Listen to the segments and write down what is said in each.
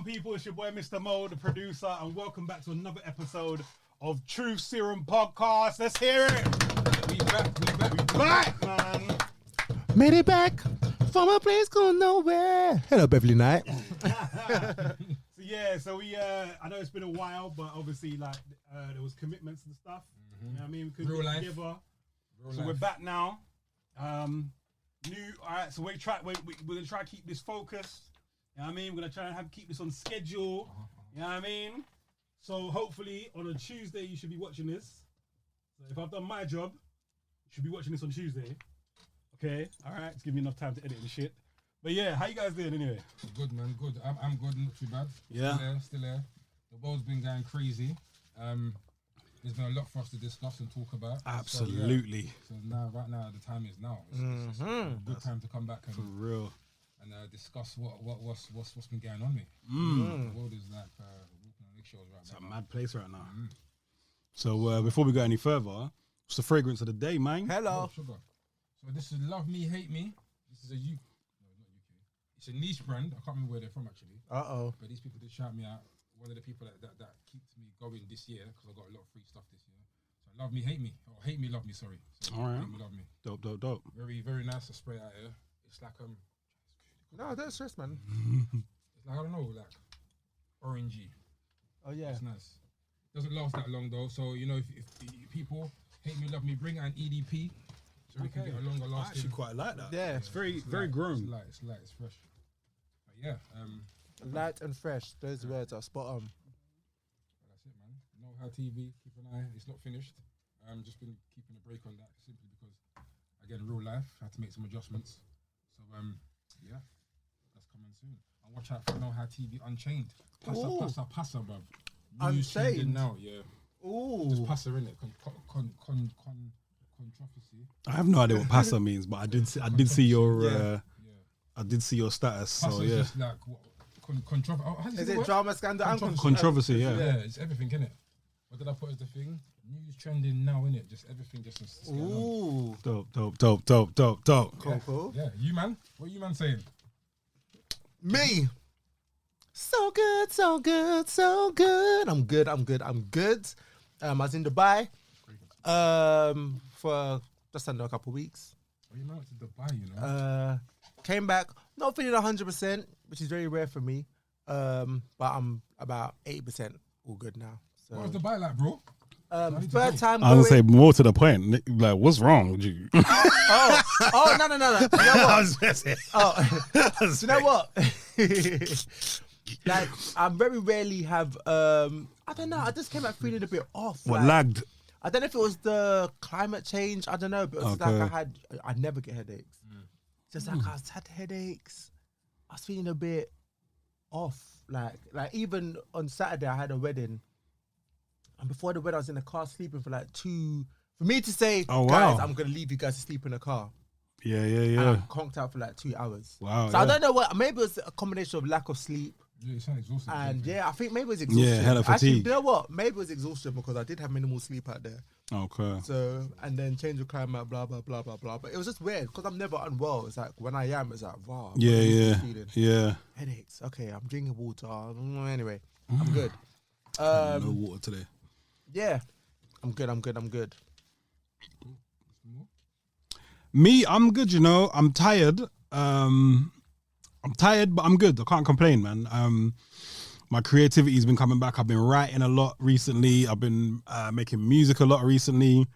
on, people? It's your boy, Mr. Mo, the producer, and welcome back to another episode of Truth Serum Podcast. Let's hear it. We back, man. Made it back from a place called nowhere. Hello, Beverly Knight. So we, I know it's been a while, but obviously, like, there was commitments and stuff. You know what I mean? We couldn't get together. We're back now. All right, so we're gonna try to keep this focused. You know what I mean? We're gonna try and keep this on schedule. You know what I mean? So hopefully on a Tuesday you should be watching this. So if I've done my job, you should be watching this on Tuesday. Okay, all right. It's giving me enough time to edit and shit. But yeah, how you guys doing anyway? Good, man. Good. I'm good. Not too bad. Yeah. Still there. The world's been going crazy. There's been a lot for us to discuss and talk about. Absolutely. So right now, the time is now. It's a good time to come back and for real and discuss what's been going on. The world is like walking on eggshells right now. It's a mad place right now. So before we go any further, what's the fragrance of the day, man? Hello. Oh, sugar. So this is Love Me, Hate Me. This is not UK. It's a niche brand. I can't remember where they're from actually. But these people did shout me out. One of the people that keeps me going this year because I got a lot of free stuff this year. So Love Me, Hate Me. Or Hate Me, Love Me, sorry. So all right. Hate Me, Love Me. Dope. Very, very nice to spray out here. It's like No, don't stress, man. It's like, I don't know, like orangey. Oh yeah. It's nice. Doesn't last that long though. So you know, if people hate me, love me, bring out an EDP so we can get a longer I lasting. actually quite like that. Yeah. It's very light, grown. It's light, it's fresh. But yeah, Light and fresh. Those words are spot on. that's it, man. Know How TV, keep an eye. It's not finished. Just been keeping a break on that simply because, again, real life. Had to make some adjustments. So yeah, that's coming soon. And watch out for Know How TV Unchained. Passa, bruv. News Unchained? trending now, yeah. Ooh. Just Passa in it. Controversy. I have no idea what pasta means, but I did see your I did see your status. Passa So is yeah, just like controversy. Is it drama, scandal, and controversy. Yeah. Yeah, it's everything, innit? What did I put as the thing? News trending now, innit? Just everything just is going on. Ooh. Dope. Cool. Yeah, you man? What are you man saying? Me. So good. I'm good. I was in Dubai for just under a couple of weeks. Oh, you man went to Dubai, you know? Came back, not feeling 100%, which is very rare for me. But I'm about 80% all good now. So What was Dubai like, bro? third time I would say going. more to the point. Like, what's wrong with you? No. You know what? You know what? Like, I very rarely have, I don't know, I just came out feeling a bit off. What, like, lagged? I don't know if it was the climate change, I don't know, but it was like I never get headaches. Just like I had headaches. I was feeling a bit off. Like even on Saturday I had a wedding. And before the wedding I was in the car sleeping for like 2, for me to say, guys, I'm going to leave you guys to sleep in the car. Yeah. And I conked out for like 2 hours. Wow. So I don't know what, maybe it was a combination of lack of sleep. Yeah, you sound exhausted. And I think maybe it was exhaustion. Yeah, hella Actually, fatigue. you know what? Maybe it was exhaustion because I did have minimal sleep out there. Okay. So, and then change of climate, blah, blah, blah, blah, blah. But it was just weird because I'm never unwell. It's like when I am, it's like, wow. Yeah. Headaches. Okay, I'm drinking water. Anyway, I'm good. No water today. Yeah, I'm good. Me, I'm good, you know. I'm tired. I'm tired, but I'm good. I can't complain, man. My creativity's been coming back. I've been writing a lot recently. I've been making music a lot recently.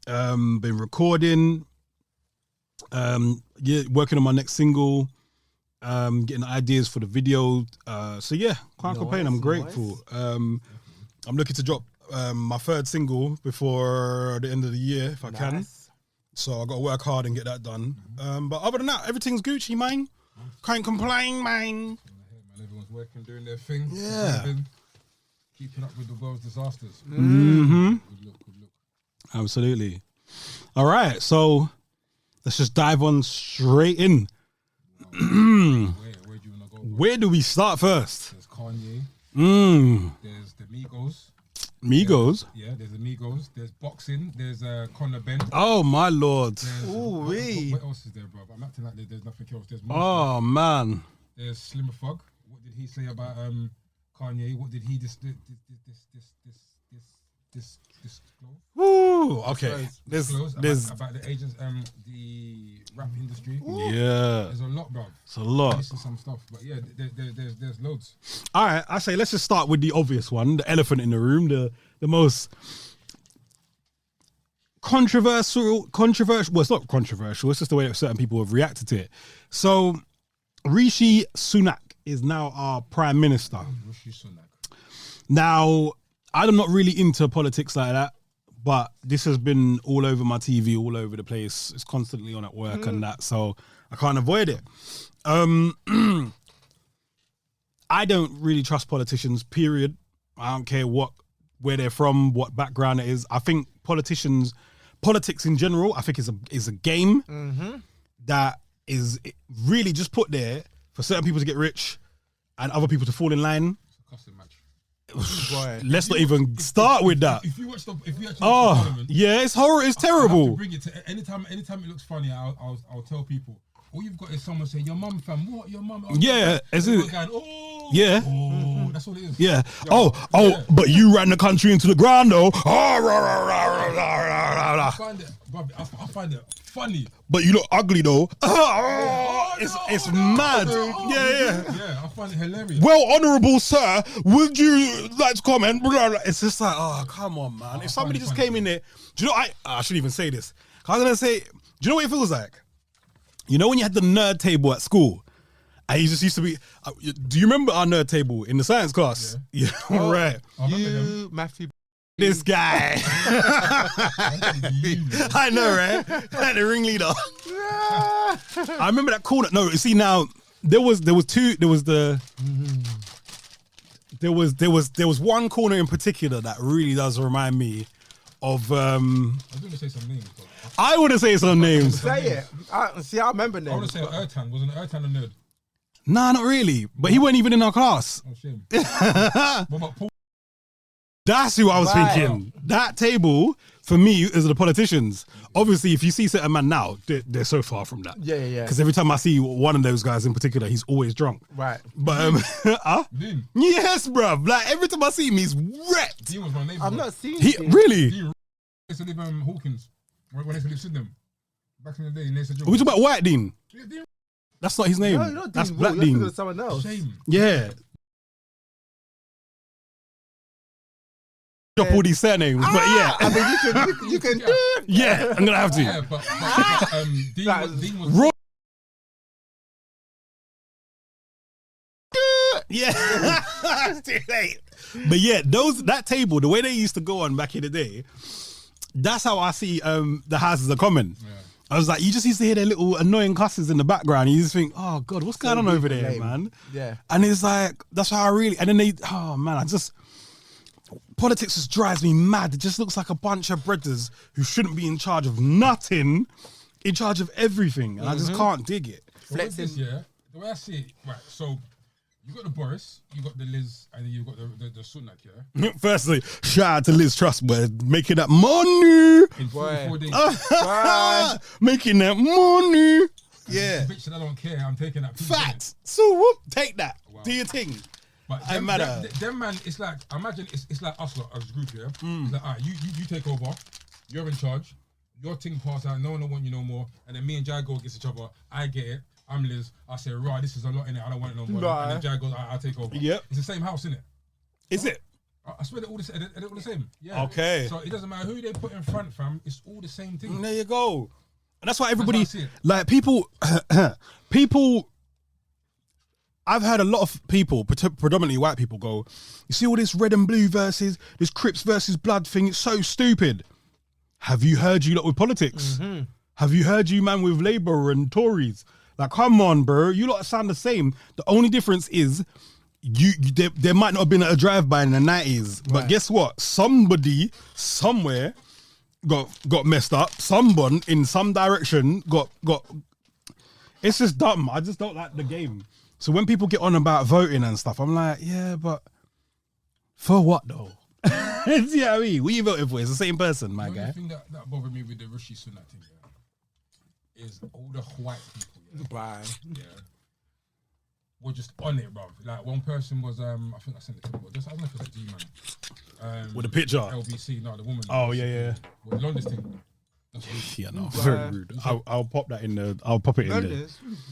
Been recording. Working on my next single. Getting ideas for the video. So yeah, can't complain. I'm grateful. I'm looking to drop my third single before the end of the year if I can. So I got to work hard and get that done. But other than that, everything's Gucci, man. Can't complain, man. Everyone's working, doing their thing. Yeah. Keeping up with the world's disasters. Mm-hmm. Good look. Absolutely. All right, so let's just dive on straight in. Where do you want to go? Where do we start first? There's Kanye. There's the Migos. Migos? Yeah, there's the Migos. There's boxing. There's Conor Ben. Oh, my Lord. What else is there, bro? I'm acting like there's nothing else. There's more Oh, stuff. man. There's Slimmer Thug. What did did he say about Kanye? What did he disclose? Woo, okay. There's about the agents, the rap industry. Yeah. There's a lot, bro. It's a lot. Missing some stuff, but yeah, there's loads. All right, I say let's just start with the obvious one, the elephant in the room, the most controversial. Well, it's not controversial. It's just the way that certain people have reacted to it. So, Rishi Sunak is now our prime minister. Rishi Sunak. Now, I'm not really into politics like that, but this has been all over my TV, all over the place. It's constantly on at work and that, so I can't avoid it. I don't really trust politicians, period. I don't care where they're from, what background it is. I think politics in general, I think is a game that is really just put there for certain people to get rich and other people to fall in line. It's a custom match. Let's not even start with that. If you watch the yeah, it's horror. It's terrible. I have to bring it to anytime it looks funny. I'll tell people. All you've got is someone saying, "Your mum, fam, what? Your mum?" Oh, yeah, is it? Going, oh, yeah. Oh, that's all it is. Yeah. Yeah. But you ran the country into the ground, though. I find it funny. But you look ugly, though. It's mad. Yeah, I find it hilarious. Well, honourable sir, would you like to comment? It's just like, oh, come on, man. If somebody just came in there, do you know? I shouldn't even say this. I was gonna say, do you know what it feels like? You know when you had the nerd table at school, and you just used to be. Do you remember our nerd table in the science class? Yeah, right. You, Matthew. This guy. I know, right? Like the ringleader. I remember that corner. No, you see now there was one corner in particular that really does remind me of I was gonna say some names. I want to say some names. Say it. I remember names. I want to say Ertan. Wasn't Ertan a nerd? Nah, not really. But he wasn't even in our class. Oh, shame. What about Paul? That's who I was thinking. That table, for me, is the politicians. Obviously, if you see certain man now, they're so far from that. Yeah. Because every time I see one of those guys in particular, he's always drunk. Right. But, Dean. Yes, bruv. Like, every time I see him, he's wrecked. Dean was my neighbour. I'm not seeing He Dean. really? Dean used to live in Hawkins. When they used to live Sydenham. Back in the day, they used to Are we talking about White Dean? Yeah, Dean. That's not his name. No, not That's Dean. Black You're thinking Dean. of someone else. Shame. Yeah. Drop all these surnames, but yeah. I mean, you can do it. Yeah, I'm going to have to. Yeah, but Dean was Yeah. It's too late. But yeah, that table, the way they used to go on back in the day, that's how I see the houses are common. Yeah. I was like, you just used to hear their little annoying cusses in the background. And you just think, oh God, what's going on over there, man? Yeah. And it's like, that's how and then politics just drives me mad. It just looks like a bunch of brothers who shouldn't be in charge of nothing, in charge of everything. And I just can't dig it. Flexing. The way I see it, right, so you got the Boris, you got the Liz, and then you got the Sunak, yeah? Firstly, shout out to Liz Truss, making that money. In 4 days. Making that money. Yeah. Bitch, that I don't care, I'm taking that. Facts. So whoop, take that. Wow. Do your thing. But them man, it's like, imagine it's like us lot as a group, yeah? It's like, all right, you take over, you're in charge, your thing pass out, no one will want you no more, and then me and Jai go against each other, I get it, I'm Liz, I say, right, this is a lot in it, I don't want it no more, and then Jai goes, I'll take over. Yep. It's the same house, isn't it? Is it? I swear they're all the same. Yeah. Okay. So it doesn't matter who they put in front, fam, it's all the same thing. There you go. And that's why everybody, like people, I've heard a lot of people, predominantly white people, go, you see all this red and blue versus, this Crips versus blood thing, it's so stupid. Have you heard you lot with politics? Mm-hmm. Have you heard you man with Labour and Tories? Like, come on, bro, you lot sound the same. The only difference is there might not have been a drive-by in the 90s, but guess what? Somebody, somewhere, got messed up. Someone in some direction got. It's just dumb. I just don't like the game. So when people get on about voting and stuff, I'm like, yeah, but for what though? See what I mean? What you voting for? It's the same person, my guy. The only thing that bothered me with the Rishi Sunak thing, is all the white people. Bye. Yeah. were just on it, bro. Like one person was, I think I sent it to him. I don't know if it's a G man. With a picture. LBC, no, the woman. Oh yeah. With the longest thing. That's rude. Yeah, no, very rude. I'll pop that in the. I'll pop it in there.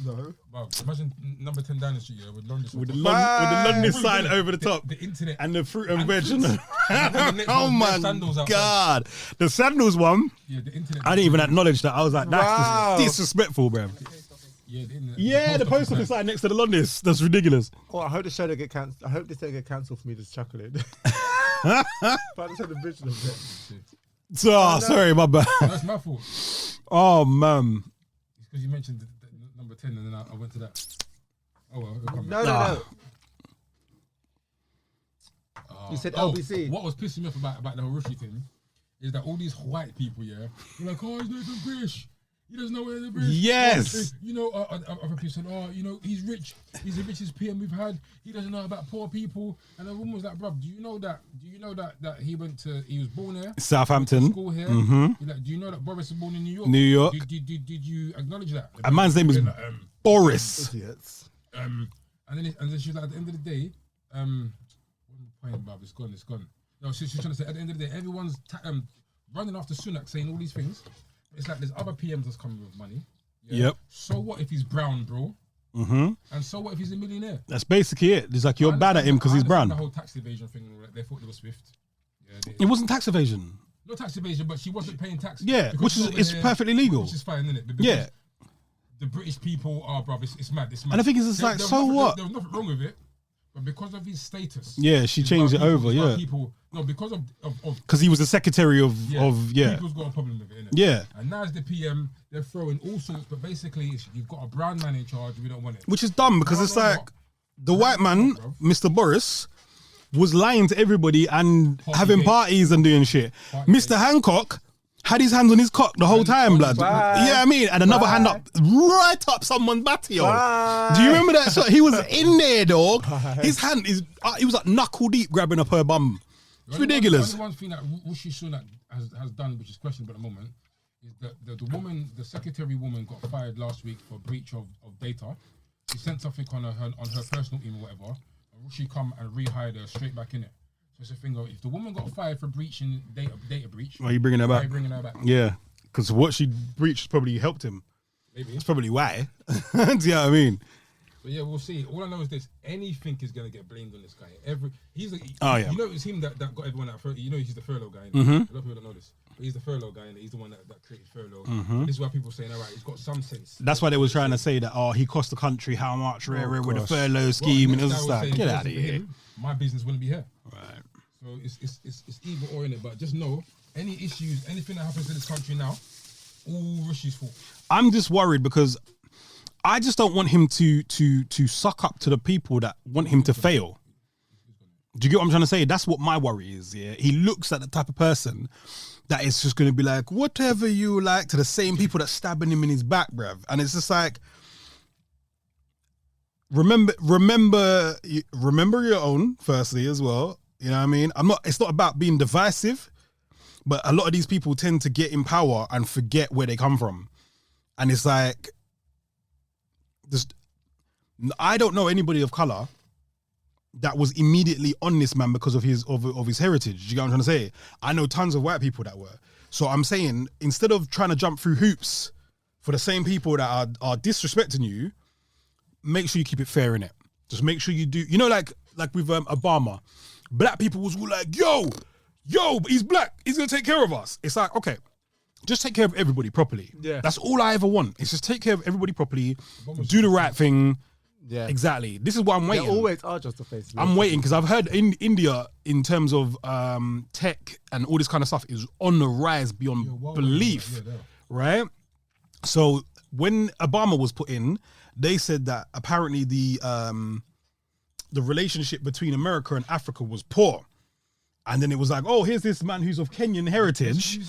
No. Bro, imagine number 10 Downing Street, with longest. With the longest sign over the top. The internet and the fruit and veg. Oh my God, the sandals one. Yeah, the internet. I didn't even acknowledge that. I was like, that's disrespectful, bro. Yeah, the post office sign next to the longest. That's ridiculous. Oh, I hope the show don't get cancelled. I hope this don't get cancelled for me just chuckling. But I just had a vision of it. Sorry, my bad. That's my fault. Oh man. It's because you mentioned the number 10 and then I went to that. Oh well, it'll come No, back. No. You said LBC. What was pissing me off about the whole Rishi thing is that all these white people, they're like, oh, he's not even British. He doesn't know where the British. Yes. Other people said, he's rich. He's the richest PM we've had. He doesn't know about poor people. And the woman was like, bruv, do you know that he was born here? Southampton. School here. Mm-hmm. Like, do you know that Boris was born in New York? New York. Did you acknowledge that? A man's name is Boris. Idiots. And then she was like, at the end of the day, what am I point, bruv? It's gone. No, she's trying to say, at the end of the day, everyone's running after Sunak saying all these things. It's like there's other PMs that's coming with money. Yeah? Yep. So what if he's brown, bro? Mm-hmm. And so what if he's a millionaire? That's basically it. It's like you're bad at him because he's brown. The whole tax evasion thing, they thought it was swift. Yeah, it wasn't tax evasion. No tax evasion, but she wasn't paying tax. Yeah, which is perfectly legal. Which is fine, isn't it? Yeah. The British people are, bruv, it's mad. It's mad. And I think it's just like, so what? There was nothing wrong with it. But because of his status, yeah, she changed it over. Yeah, because of because he was the secretary of people's got a problem with it, innit? Yeah, and now as the PM, they're throwing all sorts. But basically, you've got a brown man in charge. We don't want it, which is dumb because it's like the white man, Mr. Boris, was lying to everybody and having parties and doing shit. Mr. Hancock had his hands on his cock the whole time, blood. Yeah, I mean, and another hand up, right up someone's batty, yo. Do you remember that shot? He was in there, dog. His hand he was like knuckle deep grabbing up her bum. It's ridiculous. One thing that Rishi Sunak has done, which is questionable at the moment, is that the secretary woman got fired last week for breach of data. She sent something on her personal email, whatever. And Rishi come and rehired her straight back in it. It's a thing of, if the woman got fired for breaching data breach, why are you bringing her back? Why are you bringing her back? Yeah, because what she breached probably helped him. Maybe. That's probably why. Do you know what I mean? But yeah, we'll see. All I know is this: anything is gonna get blamed on this guy. You know, it's him that got everyone out. You know, he's the furlough guy. Mm-hmm. A lot of people don't know this, but he's the furlough guy, and he's the one that created furlough. Mm-hmm. This is why people are saying, all right, he's got some sense. That's why they was trying to say that. Oh, he cost the country how much with the furlough scheme, and it was like, get out of here. My business wouldn't be here. Right. So it's either or in it, but just know any issues, anything that happens in this country now, all Rishi's fault. I'm just worried because I just don't want him to suck up to the people that want him to fail. Do you get what I'm trying to say? That's what my worry is. Yeah, he looks like the type of person that is just going to be like, whatever you like, to the same people that's stabbing him in his back, bruv. And it's just like, remember your own, firstly, as well. You know what I mean? It's not about being divisive, but a lot of these people tend to get in power and forget where they come from. And it's like, I don't know anybody of color that was immediately on this man because of his heritage. You get what I'm trying to say? I know tons of white people that were. So I'm saying, instead of trying to jump through hoops for the same people that are disrespecting you, make sure you keep it fair in it. Just make sure you do. You know, like with Obama. Black people was all like, yo, but he's black. He's going to take care of us. It's like, okay, just take care of everybody properly. Yeah. That's all I ever want. It's just take care of everybody properly, do the right thing. Yeah. Exactly. This is why I'm waiting. They always are just a face. I'm waiting because I've heard in India, in terms of tech and all this kind of stuff, is on the rise beyond belief. Right? So when Obama was put in, they said that apparently the relationship between America and Africa was poor. And then it was like, oh, here's this man who's of Kenyan heritage.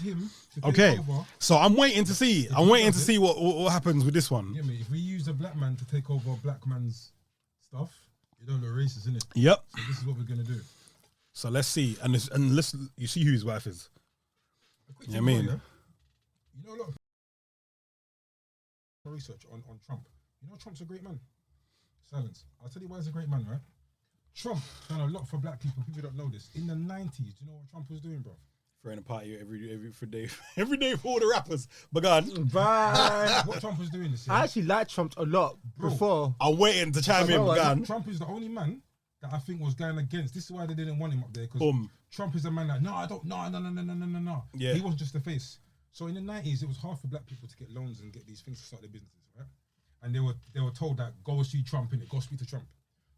Okay, so I'm waiting to see. What happens with this one. Yeah, mate, if we use a black man to take over a black man's stuff, it don't look racist, innit? Yep. So this is what we're going to do. So let's see. And listen, you see who his wife is. You know what I mean? You know a lot of research on Trump. You know Trump's a great man. Silence. I'll tell you why he's a great man, right? Trump done a lot for black people. People don't know this. In the 90s, do you know what Trump was doing, bro? Throwing a party every day for all the rappers. But go on. Bye. What Trump was doing this year. I actually liked Trump a lot before. I'm waiting to chime in. Trump is the only man that I think was going against. This is why they didn't want him up there, because Trump is a man that no. Yeah. He wasn't just a face. So in the 90s, it was hard for black people to get loans and get these things to start their businesses, right? And they were told that go see Trump, innit? Go speak to Trump.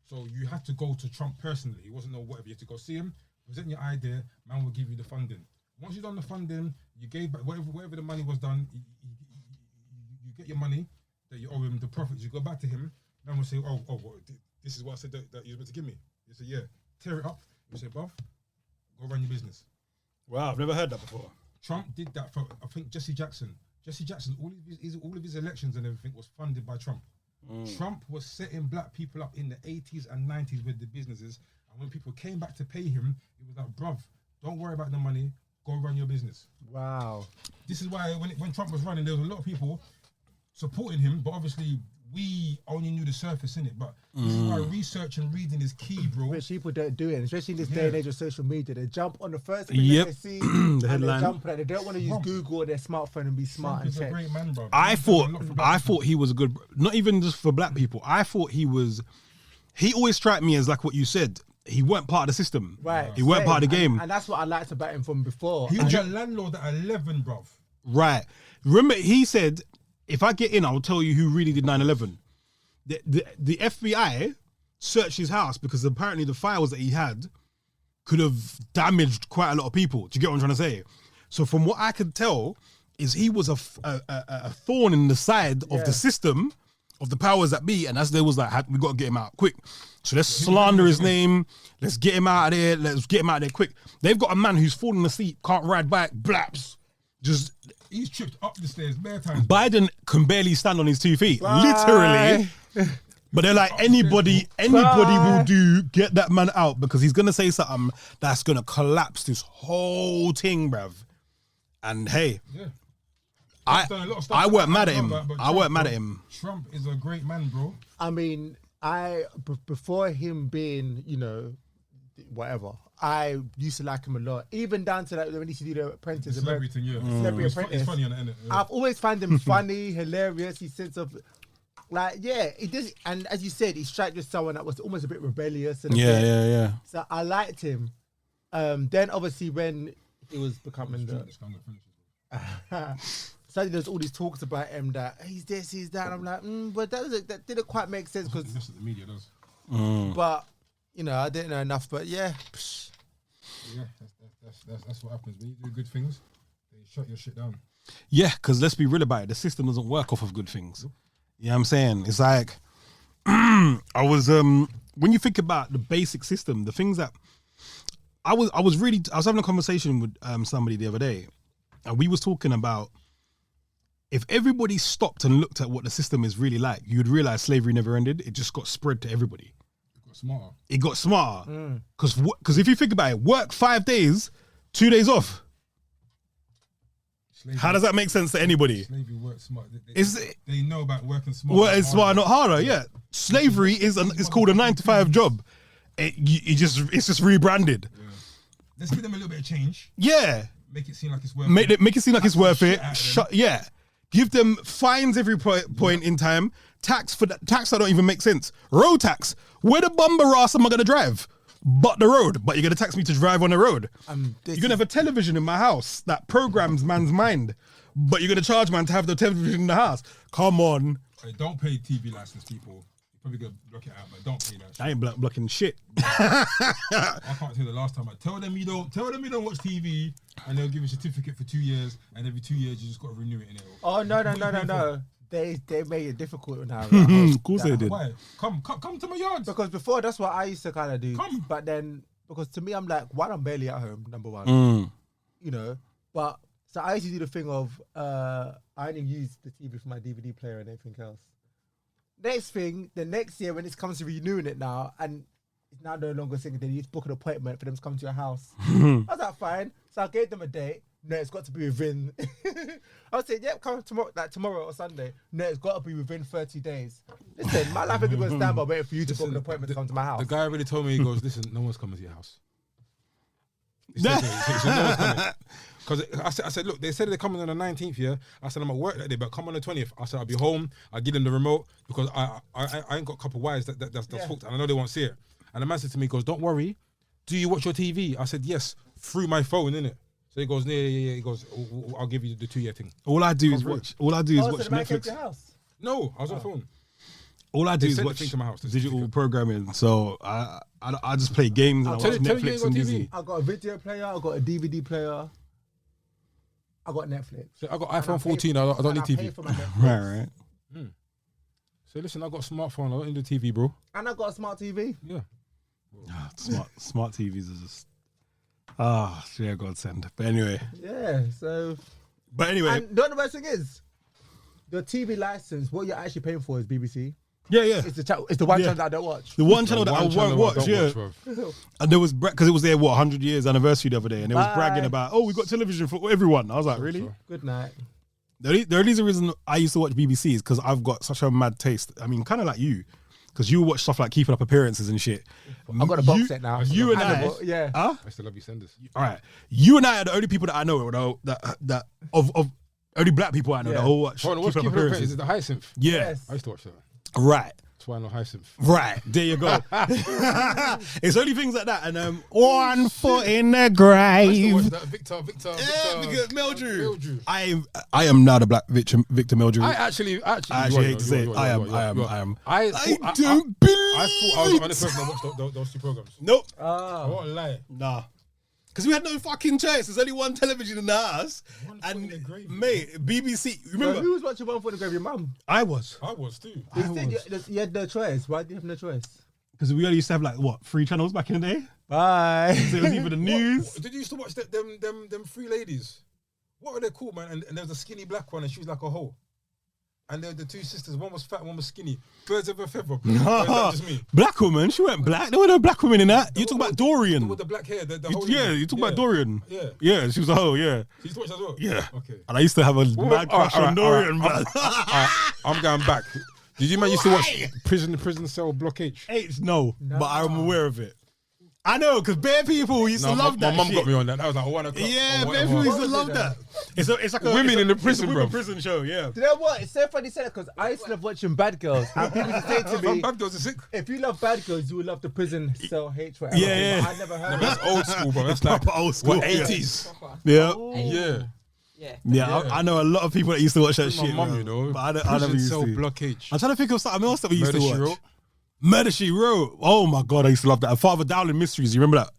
So you had to go to Trump personally. It wasn't no whatever. You had to go see him, present your idea, man will give you the funding. Once you've done the funding, you gave back whatever the money was done, you get your money that you owe him, the profits, you go back to him, man will say, this is what I said that you were meant to give me. You say, yeah, tear it up. You say, bruv, go run your business. Wow, I've never heard that before. Trump did that for, I think, Jesse Jackson. All of his elections and everything was funded by Trump. Trump was setting black people up in the 80s and 90s with the businesses, and when people came back to pay him, it was like, bruv, don't worry about the money, go run your business. Wow. This is why when Trump was running, there was a lot of people supporting him, but obviously we only knew the surface, innit? But this is why research and reading is key, bro. Which people don't do it, especially in this day and age of social media. They jump on the first thing they see, the headline. They jump on it. They don't want to use Google or their smartphone and be smart Trump and check. Is a great man, bro. I thought he was a good, not even just for black people. I thought he always struck me as like what you said. He weren't part of the system. Right. He weren't part of the game. And that's what I liked about him from before. He was a landlord at 11, bruv. Right. Remember, he said, if I get in, I'll tell you who really did 9/11. The FBI searched his house because apparently the files that he had could have damaged quite a lot of people. Do you get what I'm trying to say? So from what I could tell, is he was a thorn in the side of the system, of the powers that be, and as they was like, we got to get him out quick. So let's slander his name. Let's get him out of there. Let's get him out of there quick. They've got a man who's fallen asleep, can't ride bike, blaps. He's tripped up the stairs bare times. Biden can barely stand on his 2 feet, literally. But they're like, anybody will do, get that man out, because he's going to say something that's going to collapse this whole thing, bruv. And hey, I weren't mad at him. Trump is a great man, bro. I mean, before him being, whatever, I used to like him a lot. Even down to like when he used to do the Apprentice. Celebrity thing, yeah. Celebrity Apprentice. It's funny on the end. Yeah. I've always found him funny, hilarious. His sense of, he does. And as you said, he struck with someone that was almost a bit rebellious. And yeah. So I liked him. Then obviously when he was becoming suddenly there's all these talks about him that he's this, he's that. And I'm like, but that didn't quite make sense because that's what the media does. But I didn't know enough. But yeah, that's what happens when you do good things. They shut your shit down. Yeah, because let's be real about it. The system doesn't work off of good things. You know what I'm saying? It's like I was when you think about the basic system, the things that I was having a conversation with somebody the other day, and we was talking about if everybody stopped and looked at what the system is really like, you'd realize slavery never ended. It just got spread to everybody. It got smarter. Because if you think about it, work 5 days, 2 days off. Slavery, how does that make sense to anybody? Slavery works smart. They know about working smart. Working smart, not harder. Yeah, slavery is called a 9-to-5 job. It's just rebranded. Yeah. Let's give them a little bit of change. Yeah, make it seem like it's worth it. Make it seem like it's worth it. Give them fines every point in time. Tax that don't even make sense. Road tax. Where the bumper ass am I gonna drive? But the road. But you're gonna tax me to drive on the road. You're gonna have a television in my house that programs man's mind. But you're gonna charge man to have the television in the house. Come on. Hey, don't pay TV license, people. You're probably gonna block it out, but don't pay that shit. I ain't blocking shit. I can't tell the last time. Tell them you don't watch TV, and they'll give you a certificate for 2 years, and every 2 years you just got to renew it. In it. Oh no. They made it difficult now. Of course they did. Why? Come to my yard. Because before that's what I used to kind of do. But then because to me I'm like, one, I'm barely at home. Number one, But so I used to do the thing of I only use the TV for my DVD player and everything else. Next thing, the next year when it comes to renewing it now, and it's now no longer saying that you need to book an appointment for them to come to your house. I was like, fine. So I gave them a date. No, it's got to be within. I would say, yeah, come tomorrow or Sunday. No, it's got to be within 30 days. Listen, my life ain't going to stand by waiting for you to book an appointment to come to my house. The guy really told me, he goes, listen, no one's coming to your house. He said no one's coming. Because I said, look, they said they're coming on the 19th, yeah? I said, I'm at work that day, but come on the 20th. I said, I'll be home. I'll give them the remote because I ain't got a couple of wires that's hooked, and I know they won't see it. And the man said to me, he goes, don't worry. Do you watch your TV? I said, yes, through my phone, innit? So he goes, yeah. He goes, I'll give you the 2-year thing. All I do is watch Netflix. Your house? No, I was on the phone. All I do is watch to my house, digital programming. So I just play games and I watch Netflix and Disney. I got a video player. I got a DVD player. I got Netflix. So I got iPhone 14. I don't need TV. Right. So listen, I got a smartphone. I don't need the TV, bro. And I got a smart TV. Yeah. Smart TVs are just yeah, godsend. But anyway. Yeah. So. But anyway. And the best thing is, the TV license. What you're actually paying for is BBC. Yeah. It's the one channel that I don't watch. The one channel that I won't watch, and there was because it was their 100 years anniversary the other day, and they was bragging about, we got television for everyone. I was like, really? Good night. The only reason I used to watch BBC is because I've got such a mad taste. I mean, kind of like you, because you watch stuff like Keeping Up Appearances and shit. I've got a box set now. You and I, I still love you, senders. All right, you and I are the only people that I know that of only black people I know that all watch Keeping Up Appearances. Is it the Hyacinth? Yeah, yes. I used to watch that. Right. That's why I know Hyacinth. Right, there you go. It's only things like that. And 1 foot in the grave. I used to watch that. Victor. Because Meldrew. I am now the black Victor Meldrew. I actually hate to say it. I am. I don't believe. I thought I was the only person that watched those two programs. Nope. I won't lie. Nah. Because we had no fucking choice. There's only one television in the house. And, mate, BBC. Remember? Who was watching 1 foot in the grave? Your mum? I was too. You had no choice. Why did you have no choice? Because we only used to have 3 channels back in the day. Bye. So it was either the news. Did you used to watch them 3 ladies? What were they called, man? And there was a skinny black one and she was like a hoe. And there were the 2 sisters. One was fat, one was skinny. Birds of a feather. Just me. Black woman? She weren't black. There were no black women in that. You talk about Dorian. With the black hair. You talk about Dorian. Yeah. Yeah, she was a hoe, yeah. She used to watch as well? Yeah. Okay. And I used to have a mad crush on Dorian, man. I'm going back. Did you man used to watch Prison Cell Block H? No, but I'm aware of it. I know, because bare people used to love that. My mum got me on that. That was like 1 o'clock. Yeah, bare people used to love that. It's like a women in the prison, bro. Prison show, yeah. Do you know what? It's so funny you say that because I used to love watching Bad Girls. And people used to say to me, Bad Girls are sick. If you love Bad Girls, you would love the Prison Cell H. Whatever. Yeah. But I never heard of That's old school, bro. That's like old school. 80s. Yeah. I know a lot of people that used to watch that shit. My mum, you know. But I never used to. Block H. I'm trying to think of something else that we used to watch. Wrote. Murder, She Wrote. Oh my God, I used to love that. And Father Dowling Mysteries, you remember that?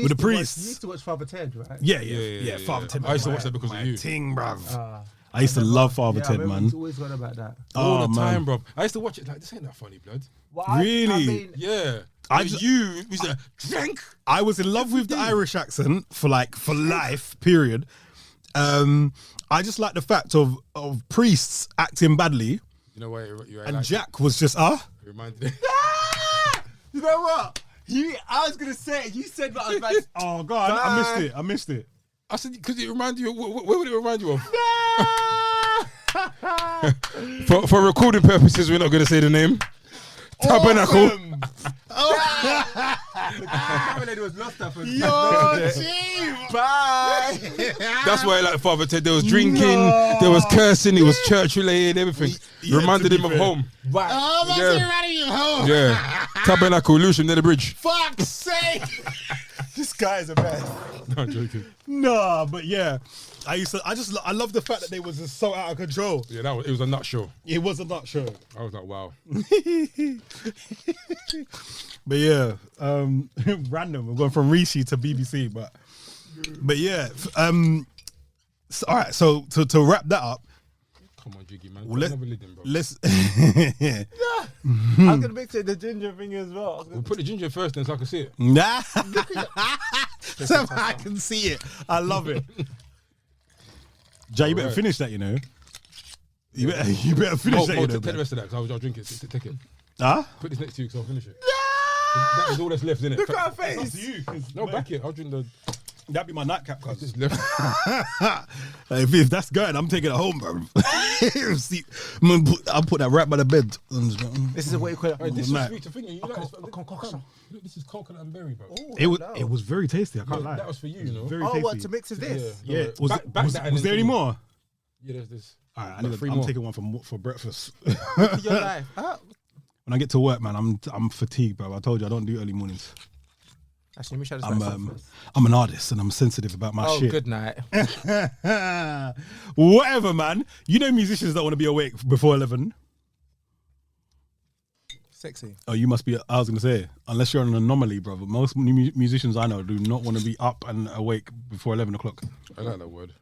With the priests. You used to watch Father Ted, right? Yeah. Father Ted. I used to watch that because of you. Ting, bruv. I used to love Father Ted, man. Always heard about that. All the time, bruv. I used to watch it like, this ain't that funny, blood. Well, really? I mean, yeah. You used to drink. I was in love with the Irish accent for life, period. I just like the fact of priests acting badly. You know why you're and like Jack was just It reminded me. You know what? I was gonna say it. You said what I was like. Oh God, I missed it. I said because it reminded you. What would it remind you of? For recording purposes, we're not gonna say the name. Tabernacle. The was lost up. Yo, team. Bye. That's why, like Father Ted, there was drinking, there was cursing, it was church related, everything. Reminded him of home. Right. Oh, that's reminding you of home. Yeah. Tabernacle, Lucian near the bridge. Fuck's sake. This guy is a mess. No, I'm joking. No, but yeah. I love the fact that they was just so out of control. Yeah, it was a nut show. It was a nut show. I was like, wow. But yeah, random. We're going from Rishi to BBC, but yeah. So, all right. So to wrap that up. Come on, Jiggy, man. Let's. I was gonna mix it the ginger thing as well. We'll put the ginger first, then so I can see it. Nah. So I can see it. I love it. Jay, you better finish that, you know. You better finish that, you know. Take the rest of that, because I'll drink it. Take it. Huh? Put this next to you, because I'll finish it. That is all that's left, isn't it? Look at her face. It's up to you. No, back it. I'll drink the... That'd be my nightcap, cuz. if that's going, I'm taking it home, bro. See, I'll put that right by the bed. This is what you call it. This is sweet to finger. You like concoction. This is coconut and berry, bro. It was very tasty. I can't lie. That was for you, you know. Very tasty. What to mix with this? Yeah. Was there any more? Yeah, there's this. All right, I'm taking one for breakfast. Your life. When I get to work, man, I'm fatigued, bro. I told you I don't do early mornings. Actually, let me show this I'm an artist and I'm sensitive about my shit. Oh, good night. Whatever, man. You know musicians don't want to be awake before 11. Sexy. Oh, you must be. I was going to say, unless you're an anomaly, brother. Most musicians I know do not want to be up and awake before 11 o'clock. I like that word.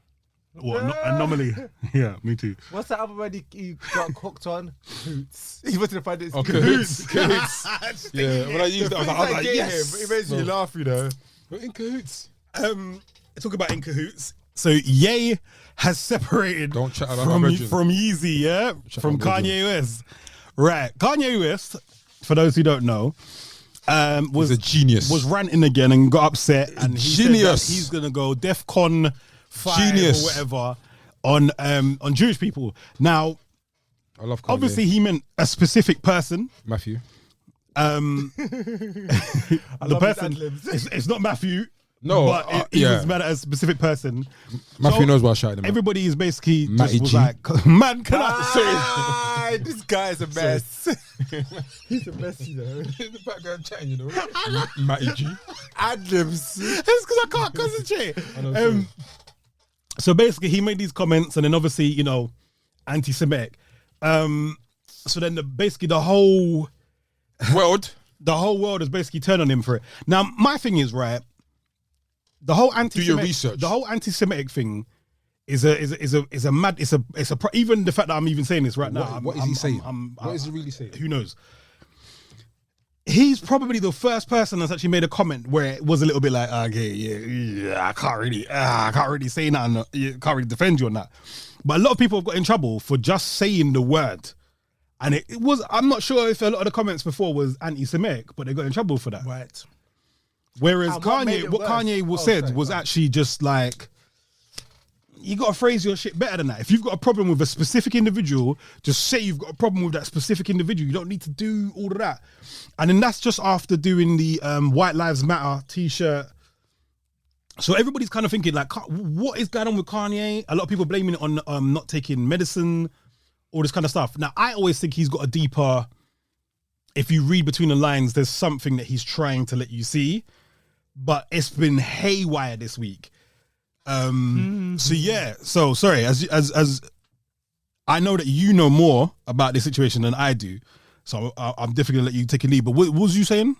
What, anomaly? Yeah, me too. What's that other word you got hooked on? Cahoots. He wanted to find it. Oh, cahoots. Cahoots. Yeah, when I used that, I was like, yes. It makes you laugh, you know. We're in cahoots. Talk about in cahoots. So Ye has separated from Yeezy, yeah? From Kanye West. Right. Kanye West, for those who don't know, was a genius. Was ranting again and got upset. And he said that he's going to go DEFCON 5 or whatever on Jewish people. Now, I love Kanye. Obviously he meant a specific person. Matthew. The person, it's not Matthew. No, but he was mad at a specific person. Matthew knows what I shouted him. Everybody is basically Matty just was G. like, man, can I say this guy's a mess. He's a mess, you know. In the background chatting, you know. Matty G. Ad-libs. It's because I can't concentrate. So basically, he made these comments, and then obviously, you know, anti-Semitic. So then basically the whole world has basically turned on him for it. Now, my thing is, right, the whole anti-Semitic thing is a mad. Even the fact that I'm even saying this right now. What is he saying? What is he really saying? Who knows? He's probably the first person that's actually made a comment where it was a little bit like, okay, yeah, I can't really say nothing. Can't really defend you on that. But a lot of people have got in trouble for just saying the word. And it was, I'm not sure if a lot of the comments before was anti-Semitic, but they got in trouble for that. Right. Whereas Kanye said was actually just like, you got to phrase your shit better than that. If you've got a problem with a specific individual, just say you've got a problem with that specific individual. You don't need to do all of that. And then that's just after doing the White Lives Matter t-shirt. So everybody's kind of thinking like, what is going on with Kanye? A lot of people blaming it on not taking medicine, all this kind of stuff. Now, I always think he's got a deeper, if you read between the lines, there's something that he's trying to let you see. But it's been haywire this week. So yeah, so sorry, as I know that you know more about this situation than I do, so I'm definitely gonna let you take a lead. But what was you saying?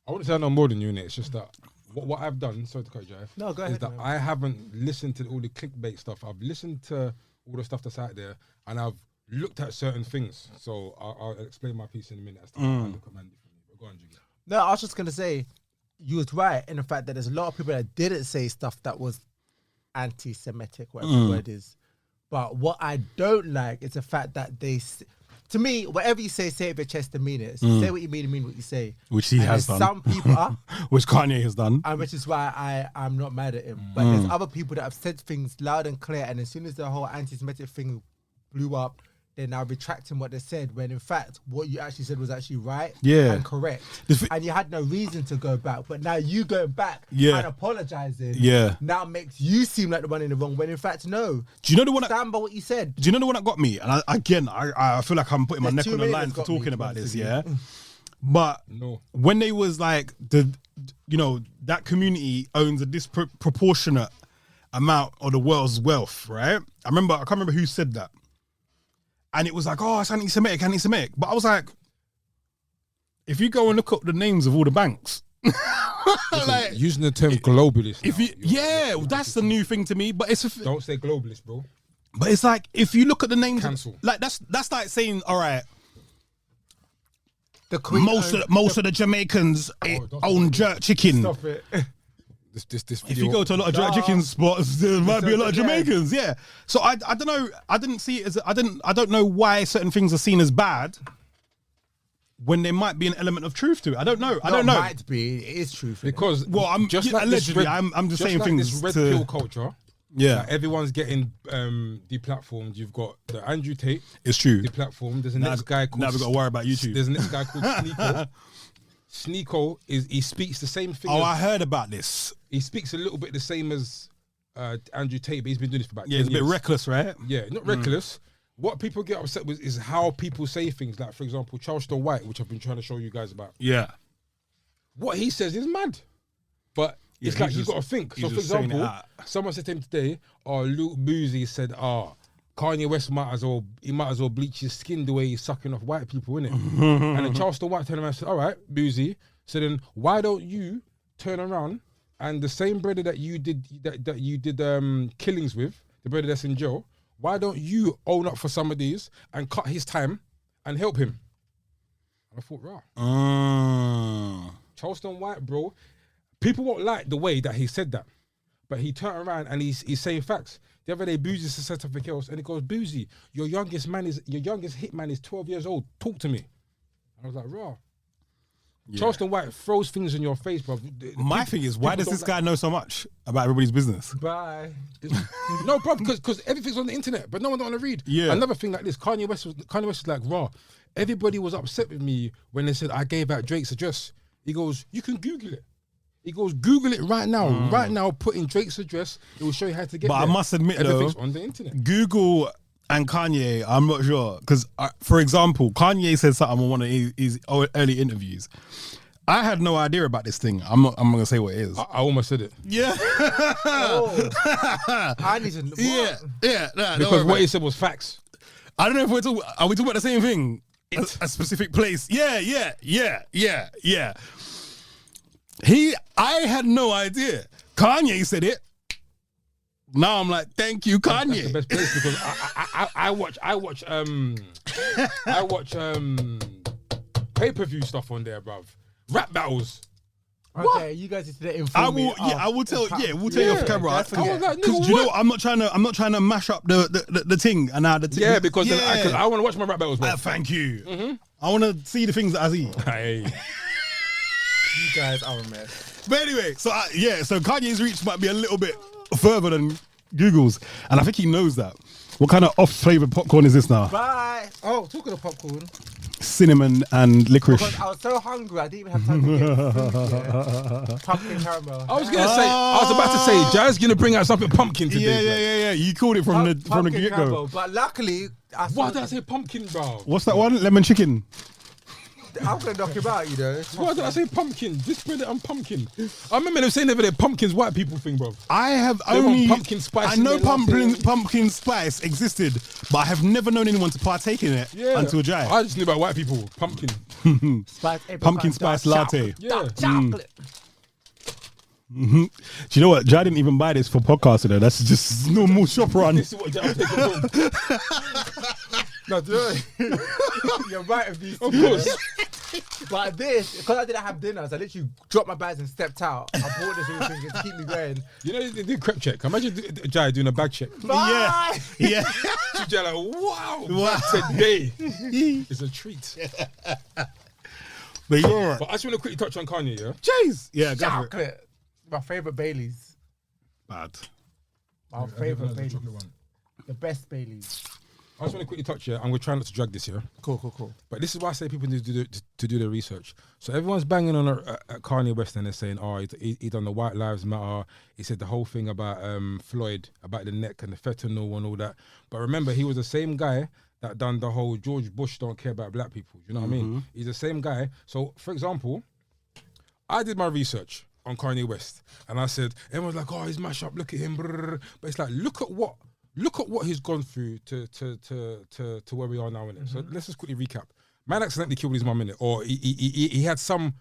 I wouldn't say I know more than you, Nick. It's just that what I've done, sorry to cut you off, no, go ahead, is that I haven't listened to all the clickbait stuff. I've listened to all the stuff that's out there, and I've looked at certain things. So I'll explain my piece in a minute as to how I look at Mandy. Go on, Jiggy. No, I was just gonna say, you was right in the fact that there's a lot of people that didn't say stuff that was anti-Semitic, whatever the word is. But what I don't like is the fact that to me, whatever you say it with your chest and mean it. So say what you mean what you say. Which he has done. Some people are. Which Kanye has done. And which is why I'm not mad at him. But there's other people that have said things loud and clear, and as soon as the whole anti-Semitic thing blew up, they're now retracting what they said, when in fact what you actually said was actually right and correct. And you had no reason to go back, but now you going back and apologizing now makes you seem like the one in the wrong, when in fact no. Do you know the one stand by what you said? Do you know the one that got me? And I feel like I'm putting my neck on the line for talking about this, but when they was like, that community owns a disproportionate amount of the world's wealth, right? I can't remember who said that. And it was like, oh, it's anti-Semitic. But I was like, if you go and look up the names of all the banks, like, using the term globalist. That's the new thing to me. But don't say globalist, bro. But it's like, if you look at the names, cancel. Like that's like saying, all right, the Queen most of the Jamaicans own jerk chicken. Stop it. This if you go to a lot of jerk chicken spots, there might be a lot of Jamaicans, So I don't know. I didn't see it as I don't know why certain things are seen as bad. when there might be an element of truth to it. I don't know. I don't know. Might be. It is truth. Because I'm just like allegedly. I'm just saying like things. This red to, pill culture. Yeah, like everyone's getting deplatformed. You've got the Andrew Tate. It's true. Deplatformed. There's a next guy called. Now we got to worry about YouTube. There's a next guy called Sneeko. Sneeko he speaks the same thing. I heard about this. He speaks a little bit the same as Andrew Tate, but he's been doing this for about 10 years. It's a bit reckless, right? Yeah, not reckless. What people get upset with is how people say things. Like, for example, Charleston White, which I've been trying to show you guys about. Yeah. What he says is mad. But it's like you've got to think. So, for example, someone said to him today, Luke Boozy said, Kanye West might as well bleach his skin the way he's sucking off white people, innit? And then Charleston White turned around and said, all right, Boozy, so then why don't you turn around and the same brother that you did killings with, the brother that's in jail, why don't you own up for some of these and cut his time and help him? And I thought, right. Charleston White, bro, people won't like the way that he said that, but he turned around and he's saying facts. The other day, Boozy said something else, and he goes, Boozy, your youngest hitman is 12 years old. Talk to me. And I was like, raw. Yeah. Charleston White throws things in your face, bro. My thing is, why does this guy know so much about everybody's business? Bye. No, bro, because everything's on the internet, but no one don't want to read. Yeah. Another thing like this, Kanye West was like, raw. Everybody was upset with me when they said I gave out Drake's address. He goes, you can Google it. He goes, Google it right now. Right now, put in Drake's address. It will show you how to get there. But I must admit, everything's though, on the internet. Google and Kanye, I'm not sure. Because, for example, Kanye said something on one of his early interviews. I had no idea about this thing. I'm not going to say what it is. I almost said it. Yeah. I need to know. Yeah. Because what he said was facts. I don't know if are we talking about the same thing? A specific place. Yeah. I had no idea. Kanye said it. Now I'm like, thank you, Kanye. That's the best place because I watch pay-per-view stuff on there, bruv. Rap battles. Okay, what? you guys need to inform me. We'll tell you off camera. Because you know, I'm not trying to mash up the thing and now the thing. Yeah, because I want to watch my rap battles. Thank you. Mm-hmm. I want to see the things that I see. Hey. You guys are a mess. But anyway, so Kanye's reach might be a little bit further than Google's, and I think he knows that. What kind of off-flavored popcorn is this now? Bye. Oh, talking of popcorn. Cinnamon and licorice. Because I was so hungry, I didn't even have time to get food. Pumpkin caramel. I was about to say, Jazz gonna bring out something pumpkin today. Yeah. You called it from the get-go. But luckily, why did I say pumpkin, bro? What's that one? Lemon chicken. I'm gonna knock him out, you know. Why did I say pumpkin? This bread and pumpkin. I remember them saying over there, pumpkin's white people thing, bro. I have only pumpkin spice. I know pumpkin spice existed, but I have never known anyone to partake in it until Jai. I just knew about white people. Pumpkin. Pumpkin spice latte. Chocolate. Mm-hmm. Do you know what? Jai didn't even buy this for podcast today. That's just normal shop run. This is what Jai taking home. No, you're right of these. Of course. But this, because I didn't have dinner, so I literally dropped my bags and stepped out. I bought this everything to keep me going. You know, they did crep check. Imagine Jai doing a bag check. Bye. Yeah. So Jai like, wow. Today is a treat. But yeah. But I just want to quickly touch on Kanye, yeah? Jeez. Yeah, go for it. Chocolate. My favourite Baileys. Bad. My favourite Baileys. The best Baileys. I just want to quickly touch here. I'm going to try not to drag this here. Cool. But this is why I say people need to do their research. So everyone's banging on at Kanye West and they're saying, he done the White Lives Matter. He said the whole thing about Floyd, about the neck and the fentanyl and all that. But remember, he was the same guy that done the whole George Bush don't care about black people. You know what I mean? He's the same guy. So, for example, I did my research on Kanye West and I said, everyone's like, he's mashed up, look at him. But it's like, look at what he's gone through to where we are now, innit? So let's just quickly recap. Man accidentally killed his mum, innit? Or he had some,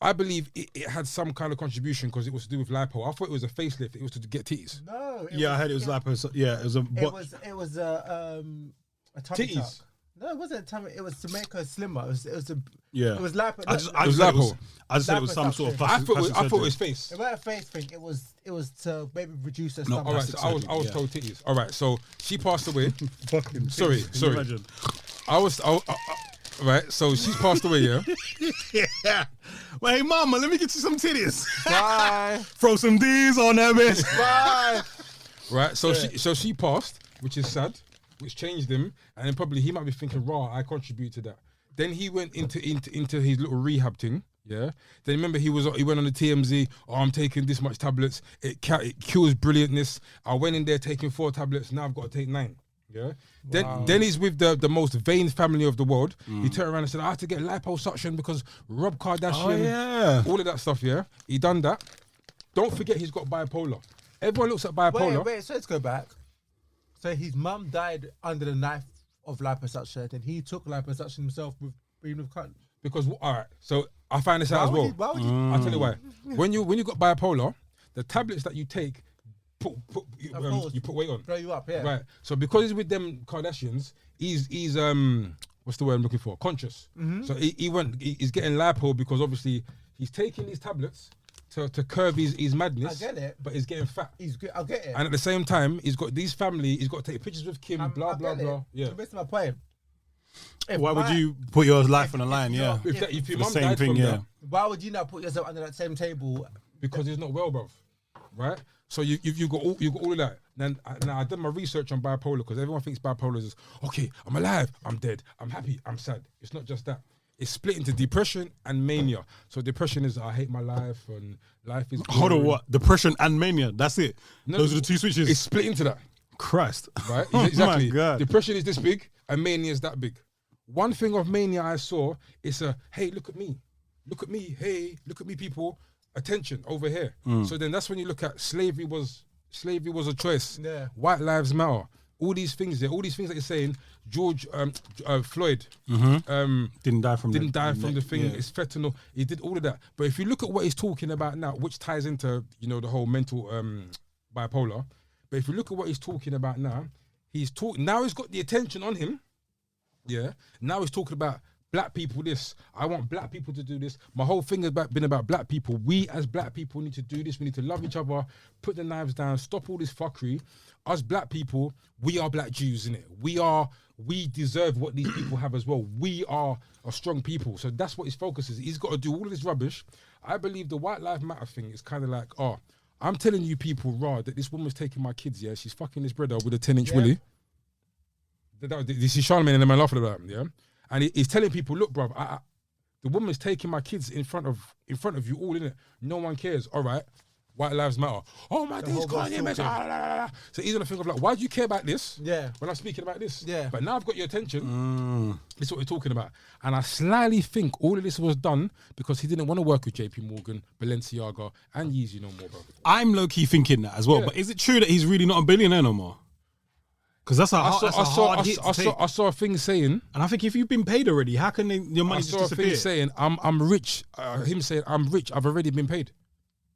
I believe it had some kind of contribution because it was to do with lipo. I thought it was a facelift. It was to get titties. No. I heard it was lipo. Yeah, it was a... It was a tummy tuck. No, it wasn't a tummy. It was to make her slimmer. It was lipo. I just said it was some sort of plastic. I thought it was face. It wasn't a face thing. It was to maybe reduce her No, stomach. all right. So I was told titties. All right. So she passed away. Fucking sorry. Imagine. Right, so she's passed away, yeah? Yeah. Well, hey, mama, let me get you some titties. Bye. Throw some D's on that bitch. Bye. Right, so she passed, which is sad, which changed him, and then probably he might be thinking, "Raw, I contribute to that." Then he went into his little rehab thing, yeah. Then remember he went on the TMZ. Oh, I'm taking this much tablets. It cures brilliantness. I went in there taking 4 tablets. Now I've got to take 9. Yeah. Then he's with the most vain family of the world. He turned around and said, "I have to get liposuction because Rob Kardashian, all of that stuff." Yeah, he done that. Don't forget he's got bipolar. Everyone looks at bipolar. Wait, so let's go back. So his mum died under the knife of liposuction, and he took liposuction himself with cunt. Because all right, so I find this out as well. Why would you? I'll tell you why. When you got bipolar, the tablets that you take you put weight on. Blow you up, yeah. Right. So because he's with them Kardashians, he's what's the word I'm looking for? Conscious. Mm-hmm. So he's getting lipo because obviously he's taking these tablets to curb his madness. I get it. But he's getting fat. I get it. And at the same time, he's got these family, he's got to take pictures with Kim, blah, blah, blah. Yeah. So that's my point. Why would you put your life on the line? Yeah. If your mum same died thing, from yeah. that, why would you not put yourself under that same table? because he's not well, bruv. Right? So you got all of that. Now I did my research on bipolar because everyone thinks bipolar is okay, I'm alive, I'm dead, I'm happy, I'm sad. It's not just that. It's split into depression and mania. So depression is I hate my life and life is boring. Hold on, what? Depression and mania. That's it. No, those are the 2 switches. It's split into that. Christ. Right? Oh Exactly. my God. Depression is this big and mania is that big. One thing of mania I saw is hey, look at me. Look at me. Hey, look at me, people. Attention over here. So then that's when you look at slavery was a choice. Yeah. White lives matter. All these things there, all these things that you're saying, George Floyd Didn't die from the thing. Yeah. It's fentanyl. He did all of that. But if you look at what he's talking about now, which ties into the whole mental bipolar. But if you look at what he's talking about now, now he's got the attention on him. Yeah. Now he's talking about black people this. I want black people to do this. My whole thing has been about black people. We as black people need to do this. We need to love each other, put the knives down, stop all this fuckery. Us black people, we are black Jews, innit? We deserve what these people have as well. We are a strong people. So that's what his focus is. He's got to do all of this rubbish. I believe the White Lives Matter thing is kind of like, I'm telling you people, that this woman's taking my kids, yeah? She's fucking this brother with a 10-inch willy. This is Charlemagne and the man laughing about him, yeah? And he's telling people, look, bruv, the woman's taking my kids in front of you all, innit? No one cares. All right, White Lives Matter. Oh my days, Kanye West. So he's gonna think of like, why do you care about this? Yeah. When I'm speaking about this. Yeah. But now I've got your attention. This is what we're talking about. And I slyly think all of this was done because he didn't want to work with JP Morgan, Balenciaga, and Yeezy no more, bro. I'm low-key thinking that as well. Yeah. But is it true that he's really not a billionaire no more? Because that's a hard hit to take. I saw a thing saying, and I think if you've been paid already, how can your money just disappear? I saw a thing saying, I'm rich. Him saying, I'm rich. I've already been paid.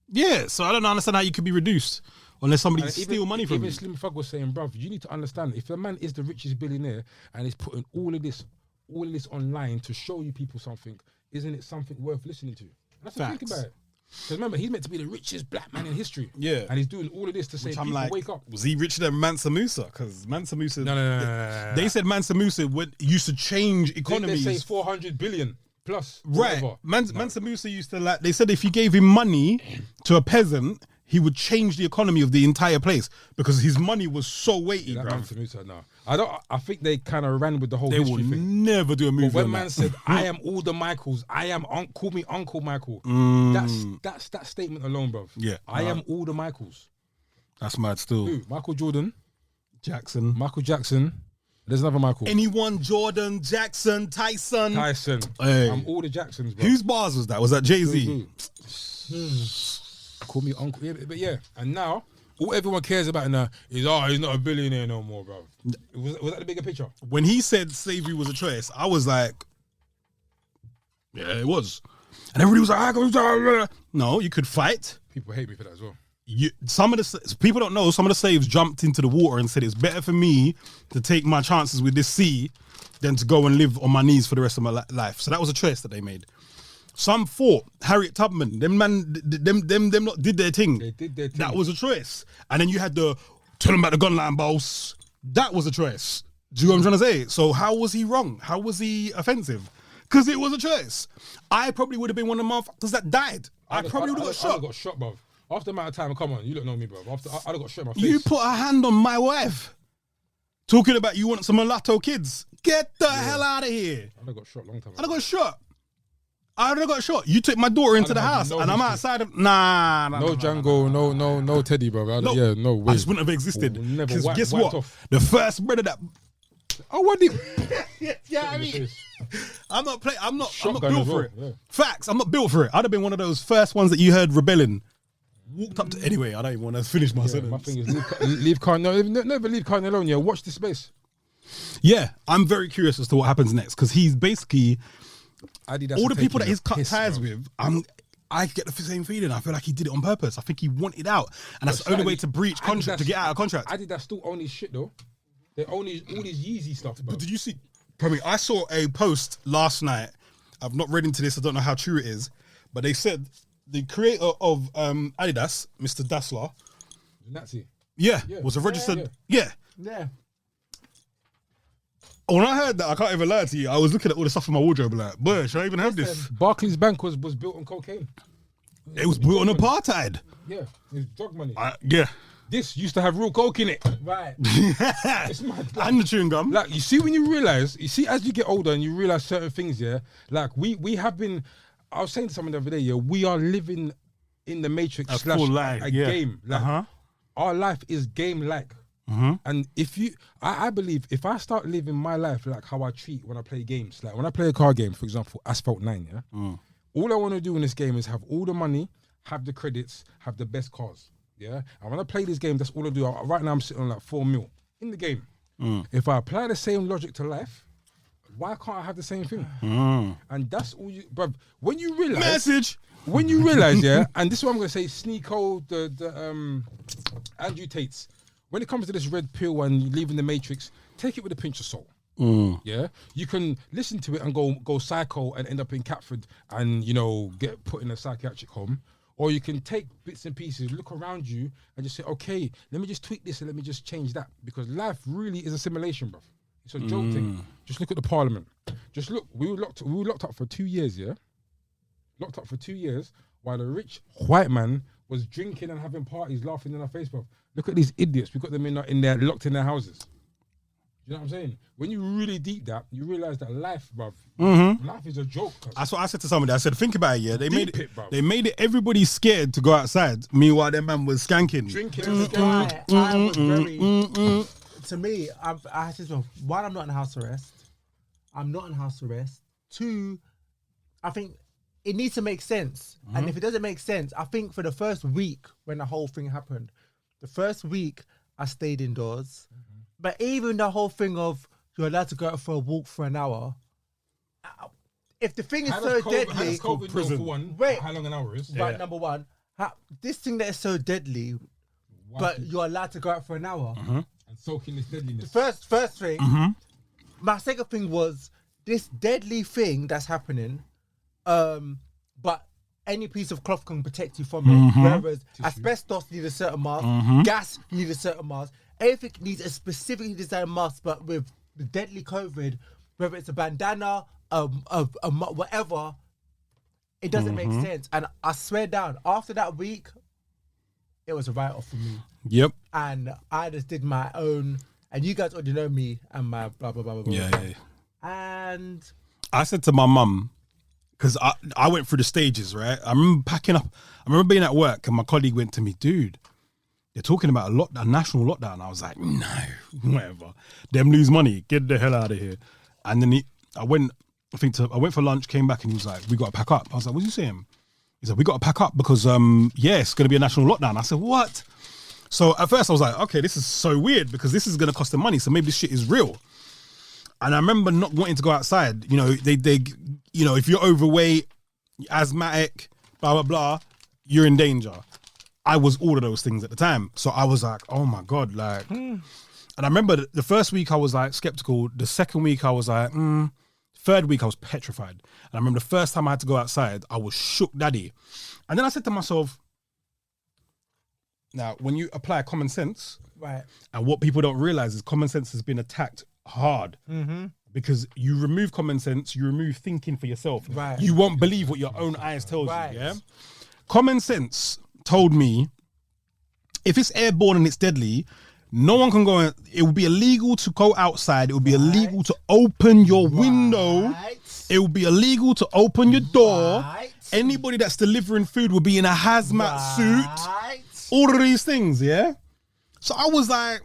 Yeah, so I don't understand how you could be reduced unless somebody steal money from you. Even Slim Thug was saying, bruv, you need to understand, if the man is the richest billionaire and he's putting all of this online to show you people something, isn't it something worth listening to? That's what I think about it. Because remember, he's meant to be the richest black man in history. Yeah. And he's doing all of this to say, people wake up. Was he richer than Mansa Musa? Because Mansa Musa... No. They said Mansa Musa used to change economies. They say 400 billion plus. Right. Mansa Musa used to they said if you gave him money to a peasant, he would change the economy of the entire place because his money was so weighty, bro. Mansa Musa, no. I think they kind of ran with the whole history thing. They will never do a movie. But when man said, I am all the Michaels, call me Uncle Michael. That's that statement alone, bro. Yeah. I am all the Michaels. That's mad still. Who? Michael Jordan. Michael Jackson. There's another Michael. Anyone, Jordan, Jackson, Tyson. Hey. I'm all the Jacksons, bro. Whose bars was that? Was that Jay-Z? Call me Uncle. Yeah, but yeah. And now, all everyone cares about now is, he's not a billionaire no more, bro. Was that the bigger picture? When he said slavery was a choice, I was like, yeah, it was. And everybody was like, no, you could fight. People hate me for that as well. People don't know, some of the slaves jumped into the water and said, it's better for me to take my chances with this sea than to go and live on my knees for the rest of my life. So that was a choice that they made. Some fought. Harriet Tubman, them lot did their thing. They did their thing. That was a choice. And then you had tell them about the gunline boss. That was a choice. Do you know what I'm trying to say? So how was he wrong? How was he offensive? Because it was a choice. I probably would have been one of the motherfuckers that died. I probably would have got shot. I got shot, bruv. After the amount of time, come on, you don't know me, bruv. I'd have got shot in my face. You put a hand on my wife. Talking about you want some mulatto kids. Get the hell out of here. I'd have got shot a long time ago. I'd have got shot. I would have got shot. You took my daughter into the house and I'm outside of... Nah. No Django, no Teddy, bro. No. Yeah, no way. I just wouldn't have existed. Because guess what? Off. The first brother that... Oh, what did... I mean... I'm not built for it. Yeah. Facts, I'm not built for it. I'd have been one of those first ones that you heard rebelling. Walked up to... Anyway, I don't even want to finish my sentence. My thing is leave Kanye... Never leave Kanye alone, yeah. Watch the space. Yeah, I'm very curious as to what happens next because he's basically... Adidas all the people that he's cut ties with, I get the same feeling. I feel like he did it on purpose. I think he wanted out, and that's the only way to breach contract to get out of contract. Adidas still own his shit though. They own all these Yeezy stuff. Bro. But did you see? I saw a post last night. I've not read into this. I don't know how true it is, but they said the creator of Adidas, Mr. Dassler, Nazi. Yeah, was a registered. Yeah. When I heard that, I can't even lie to you. I was looking at all the stuff in my wardrobe like, boy, should I even have this? Barclays Bank was built on cocaine. It was built on apartheid. Yeah, it was drug money. Yeah. This used to have real coke in it. Right. It's mad. And the chewing gum. Like, you see when you realise, as you get older and you realise certain things, yeah, like we have been, I was saying to someone the other day, yeah, we are living in the Matrix / a game. Like, our life is game-like. And if I believe if I start living my life like how I treat when I play games, like when I play a car game, for example, Asphalt 9, yeah, all I want to do in this game is have all the money, have the credits, have the best cars, yeah. And when I play this game, that's all I do. Right now, I'm sitting on like 4 mil in the game. If I apply the same logic to life, why can't I have the same thing? And that's all you, bruv. When you realize, yeah, and this is what I'm gonna say, Sneeko, the Andrew Tate's. When it comes to this red pill and leaving the Matrix, take it with a pinch of salt. Yeah, you can listen to it and go psycho and end up in Catford and get put in a psychiatric home, or you can take bits and pieces, look around you, and just say, okay, let me just tweak this and let me just change that, because life really is a simulation, bruv. It's a joke thing. Just look at the Parliament. Just look, we were locked up for 2 years, yeah. Locked up for 2 years while a rich white man was drinking and having parties, laughing in our face, bruv. Look at these idiots. We got them in there, locked in their houses. You know what I'm saying? When you really deep that, you realize that life, bruv, life is a joke. That's what I said to somebody. I said, think about it, yeah. They made it everybody scared to go outside. Meanwhile, their man was skanking. Drinking. I was very... To me, I had to say, one, I'm not in house arrest. Two, I think it needs to make sense. And if it doesn't make sense, I think for the first week when the whole thing happened, the first week I stayed indoors. But even the whole thing of you're allowed to go out for a walk for an hour, if the thing is so deadly... Wait, how long an hour is? Right, number one, this thing that is so deadly, but you're allowed to go out for an hour. And soak in this deadliness. The first thing, my second thing was this deadly thing that's happening, but any piece of cloth can protect you from it. Whereas asbestos needs a certain mask, gas needs a certain mask, everything needs a specifically designed mask. But with the deadly COVID, whether it's a bandana, whatever, it doesn't make sense. And I swear down, after that week, it was a write-off for me. Yep. And I just did my own, and you guys already know me and my blah, blah, blah, blah. Yeah. And I said to my mum, because I went through the stages, right? I remember packing up. I remember being at work and my colleague went to me, dude, they're talking about a national lockdown. I was like, no, whatever. Them lose money. Get the hell out of here. And then I went for lunch, came back and he was like, we got to pack up. I was like, what are you saying? He said, we got to pack up because, it's going to be a national lockdown. I said, what? So at first I was like, okay, this is so weird because this is going to cost them money. So maybe this shit is real. And I remember not wanting to go outside. They if you're overweight, asthmatic, blah, blah, blah, you're in danger. I was all of those things at the time. So I was like, oh my God, like, and I remember the first week I was like skeptical. The second week I was like, third week I was petrified. And I remember the first time I had to go outside, I was shook daddy. And then I said to myself, now, when you apply common sense, right, and what people don't realize is common sense has been attacked hard. Because you remove common sense, you remove thinking for yourself. Right. You won't believe what your own eyes tells you. Yeah. Common sense told me if it's airborne and it's deadly, no one can go. It will be illegal to go outside. It will be illegal to open your window. It will be illegal to open your door. Anybody that's delivering food will be in a hazmat suit. All of these things, yeah. So I was like,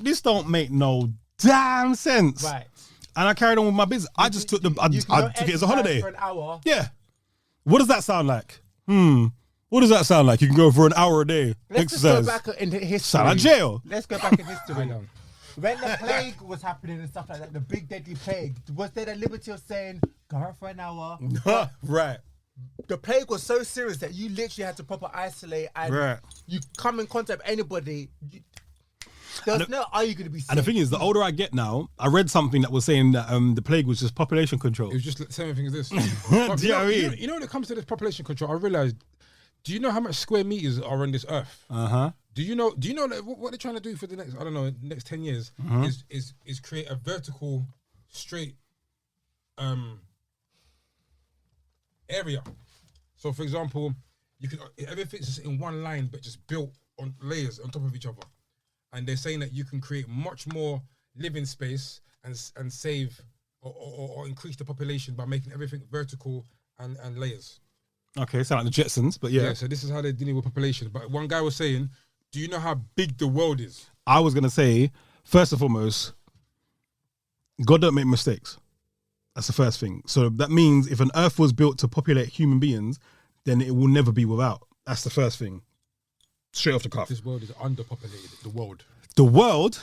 this don't make no damn sense. Right. And I carried on with my business. I just took I took it as a holiday. For an hour. Yeah. What does that sound like? What does that sound like? You can go for an hour a day. Let's just go back in history. Sound like jail. Let's go back in history. When the plague was happening and stuff like that, the big deadly plague, was there the liberty of saying, go out for an hour? Right. The plague was so serious that you literally had to proper isolate and you come in contact with anybody. There's no, are you going to be safe? And the thing is, the older I get now, I read something that was saying that the plague was just population control. It was just the same thing as this. Do you know what I mean? You know, when it comes to this population control, I realized, do you know how much square meters are on this earth? Do you know that what they're trying to do for the next, I don't know, next 10 years is create a vertical, straight area. So for example, you can everything's just in one line but just built on layers on top of each other. And they're saying that you can create much more living space and save or increase the population by making everything vertical and layers. Okay, sound like the Jetsons, but yeah. So this is how they're dealing with population. But one guy was saying, do you know how big the world is? I was going to say, first and foremost, God don't make mistakes. That's the first thing. So that means if an earth was built to populate human beings, then it will never be without. That's the first thing. Straight off the cuff. This world is underpopulated. The world. The world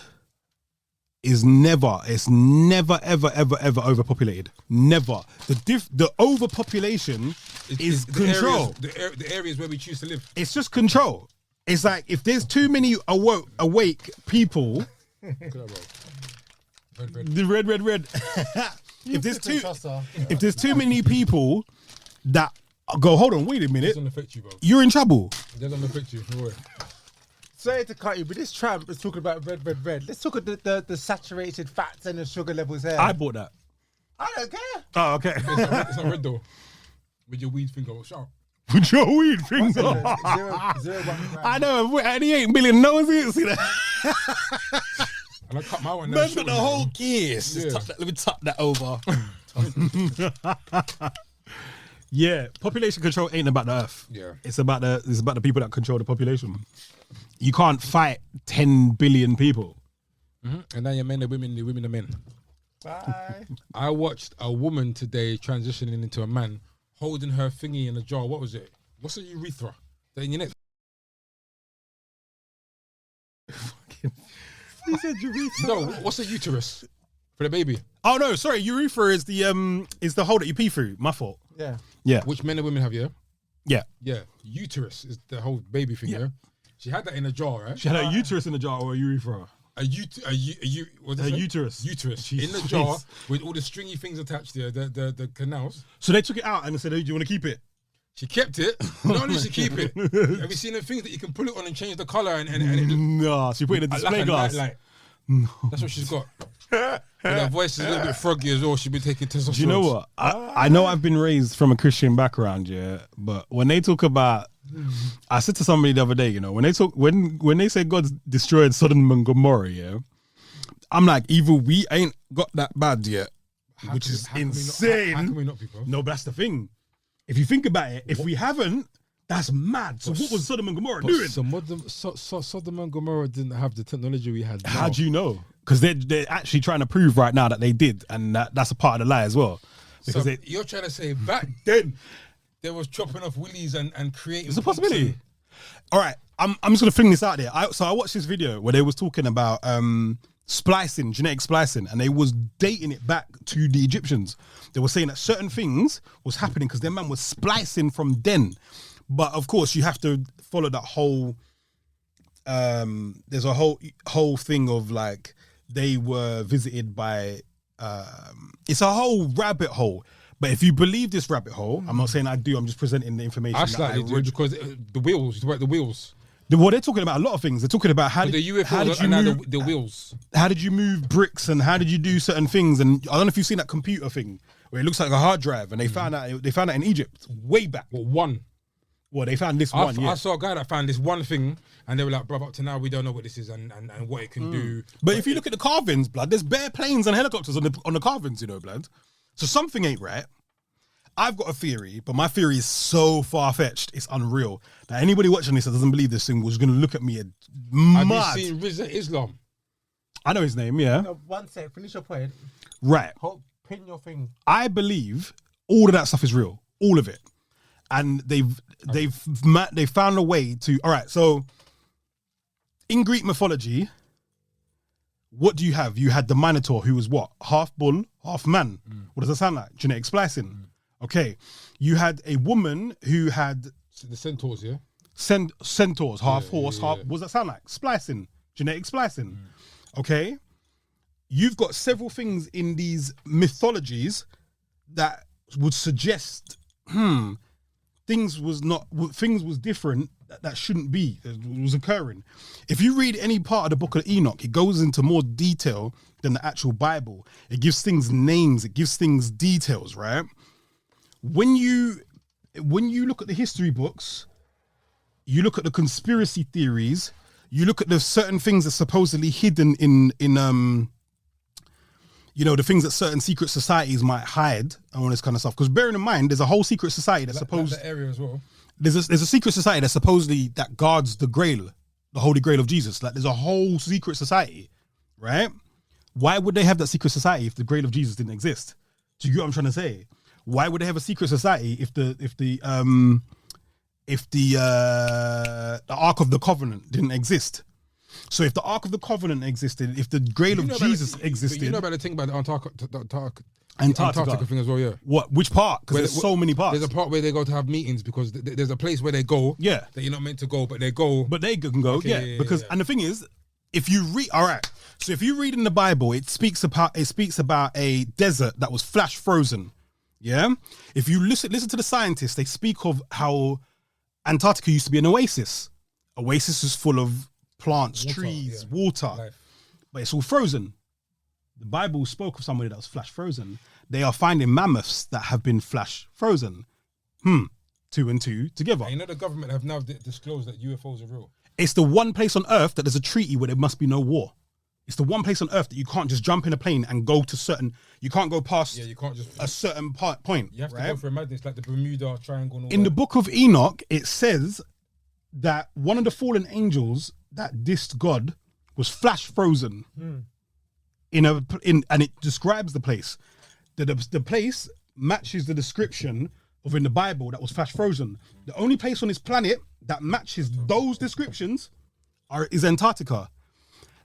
is never, ever, ever overpopulated. Never. The overpopulation is control. The areas where we choose to live. It's just control. It's like if there's too many awake people. The red. If there's too many people that go, hold on, wait a minute. It doesn't affect you, bro. You're in trouble. It doesn't affect you. No way. Sorry to cut you, but this tramp is talking about red. Let's talk about the saturated fats and the sugar levels there. I bought that. I don't care. Oh, okay. It's not red though. With your weed finger, shout. With your weed finger. Zero, I know, and he ain't million nose. See that? And I cut my one. Man's got the whole gears. Yeah. Let me tuck that over. Yeah, population control ain't about the earth. Yeah, it's about the people that control the population. You can't fight 10 billion people. And now you're men are women, the women are men. Bye. I watched a woman today transitioning into a man, holding her thingy in a jar. What was it? What's a urethra? That in your neck? He said urethra. No, what's a uterus for the baby? Oh no, sorry. Urethra is the hole that you pee through. My fault. Yeah. Which men and women have, yeah? Yeah. Yeah. Uterus is the whole baby thing, yeah? She had that in a jar, right? She had a uterus in a jar or a urethra? A uterus. Uterus. In the jar with all the stringy things attached there, the canals. So they took it out and they said, "Oh, do you want to keep it?" She kept it. Not only she keep it. Have you seen the things that you can pull it on and change the colour and it no, she put it in a display glass. No. That's what she's got. And her voice is a little bit froggy as well. She's been taking testosterone. Do you know what? I know I've been raised from a Christian background, yeah, but when they talk about, I said to somebody the other day, you know, when they say God's destroyed Sodom and Gomorrah, yeah, I'm like, either we ain't got that bad yet, which is insane. How can we not, people? No, but that's the thing. If you think about it, if we haven't, that's mad. So what was Sodom and Gomorrah doing? Sodom and Gomorrah didn't have the technology we had now. How do you know? Because they're actually trying to prove right now that they did, and that's a part of the lie as well. Because so you're trying to say back then there was chopping off willies and creating. It's a possibility. All right, I'm just gonna fling this out there. I watched this video where they was talking about splicing, genetic splicing, and they was dating it back to the Egyptians. They were saying that certain things was happening because their man was splicing from then. But of course, you have to follow that whole. There's a whole thing of like they were visited by. It's a whole rabbit hole. But if you believe this rabbit hole, I'm not saying I do. I'm just presenting the information. I slightly do because the wheels. You talk about the wheels. Well, they're talking about a lot of things. They're talking about how the UFOs how did you now move, the wheels. how did you move bricks and how did you do certain things? And I don't know if you've seen that computer thing where it looks like a hard drive, and they found out in Egypt way back. Well, one. Well, they found this one. I saw a guy that found this one thing, and they were like, "Bro, up to now we don't know what this is and what it can do." But if you look at the carvings, blood, there's bare planes and helicopters on the carvings, you know, blood. So something ain't right. I've got a theory, but my theory is so far-fetched, it's unreal. Now, anybody watching this that doesn't believe this thing was going to look at me mad. Have you seen Riza Islam? I know his name, yeah. No, one sec, finish your point. Right. Pin your thing. I believe all of that stuff is real, all of it, and they've found a way to. All right, so in Greek mythology, what do you have? You had the Minotaur, who was what, half bull, half man. What does that sound like? Genetic splicing. Okay, you had a woman who had the centaurs, yeah, centaurs, half horse, half. What does that sound like? Splicing, genetic splicing. Okay, you've got several things in these mythologies that would suggest things was different that shouldn't be, that was occurring. If you read any part of the book of Enoch, it goes into more detail than the actual Bible. It gives things names, it gives things details, right? When you look at the history books, you look at the conspiracy theories, you look at the certain things that are supposedly hidden in you know, the things that certain secret societies might hide and all this kind of stuff. Because bearing in mind, there's a whole secret society that's supposed... Like that area as well. There's a secret society that supposedly that guards the Grail, the Holy Grail of Jesus. Like, there's a whole secret society, right? Why would they have that secret society if the Grail of Jesus didn't exist? Do you get what I'm trying to say? Why would they have a secret society if the Ark of the Covenant didn't exist? So if the Ark of the Covenant existed, if the Grail of Jesus existed... You know about the thing about the Antarctica thing as well, yeah? What? Which part? Because there's so many parts. There's a part where they go to have meetings because there's a place where they go that you're not meant to go, but they go. But they can go, because and the thing is, if you read... All right, so if you read in the Bible, it speaks about a desert that was flash frozen, yeah? If you listen to the scientists, they speak of how Antarctica used to be an oasis. Oasis is full of plants, trees, water, but it's all frozen. The Bible spoke of somebody that was flash frozen. They are finding mammoths that have been flash frozen. 2 and 2 together. And you know the government have now disclosed that UFOs are real. It's the one place on Earth that there's a treaty where there must be no war. It's the one place on Earth that you can't just jump in a plane and go to certain... You can't go past you can't just, a certain point. You have to go for a madness like the Bermuda Triangle. And all in the book of Enoch, it says that one of the fallen angels that dissed God was flash frozen and it describes the place. The place matches the description of in the Bible that was flash frozen. The only place on this planet that matches those descriptions is Antarctica.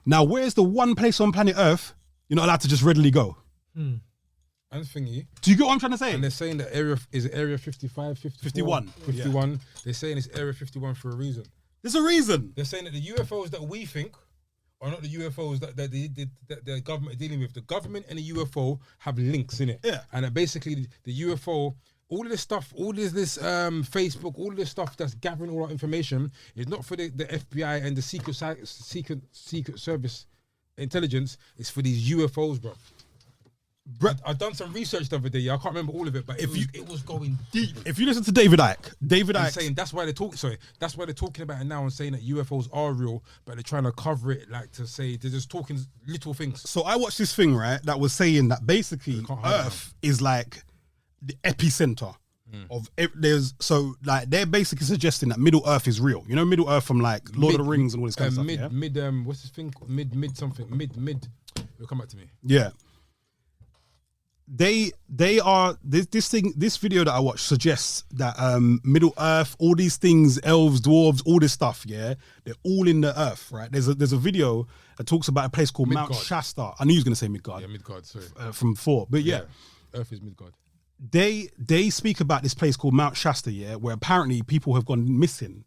Now, where's the one place on planet Earth you're not allowed to just readily go? And thingy. Do you get what I'm trying to say? And they're saying that area 55, 51. 51. Yeah. They're saying it's area 51 for a reason. There's a reason. They're saying that the UFOs that we think are not the UFOs that the government are dealing with. The government and the UFO have links in it. Yeah. And that basically the UFO, all of this stuff, all this Facebook, all of this stuff that's gathering all our information is not for the FBI and the Secret Service intelligence. It's for these UFOs, bro. I've done some research the other day. I can't remember all of it, but it was going deep. If you listen to David Icke saying that's why they're talking about it now and saying that UFOs are real, but they're trying to cover it like to say they're just talking little things. So I watched this thing, right, that was saying that basically Earth is like the epicenter of they're basically suggesting that Middle Earth is real. You know, Middle Earth from like Lord of the Rings and all this kind of stuff. What's this thing? Mid something. It'll come back to me. Yeah. They are this video that I watched suggests that Middle Earth, all these things, elves, dwarves, all this stuff, yeah, they're all in the earth, right? There's a video that talks about a place called Midgard. Mount Shasta. I knew you was gonna say Midgard. Yeah, Midgard, sorry. From 4, but yeah. Earth is Midgard. They speak about this place called Mount Shasta, yeah, where apparently people have gone missing,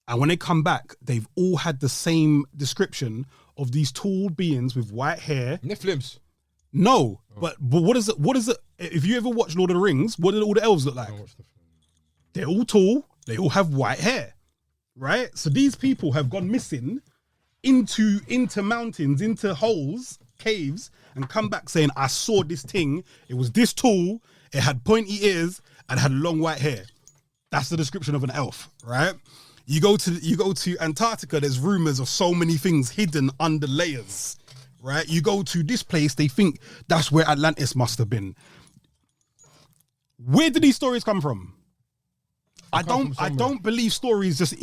and when they come back, they've all had the same description of these tall beings with white hair. Nephilims. No, but what is it? If you ever watch Lord of the Rings, what do all the elves look like? They're all tall. They all have white hair. right? So these people have gone missing into mountains, into holes, caves, and come back saying, I saw this thing, it was this tall, it had pointy ears, and had long white hair. That's the description of an elf, right? You go to Antarctica, there's rumors of so many things hidden under layers, right? You go to this place, they think that's where Atlantis must have been. Where did these stories come from? I don't believe stories just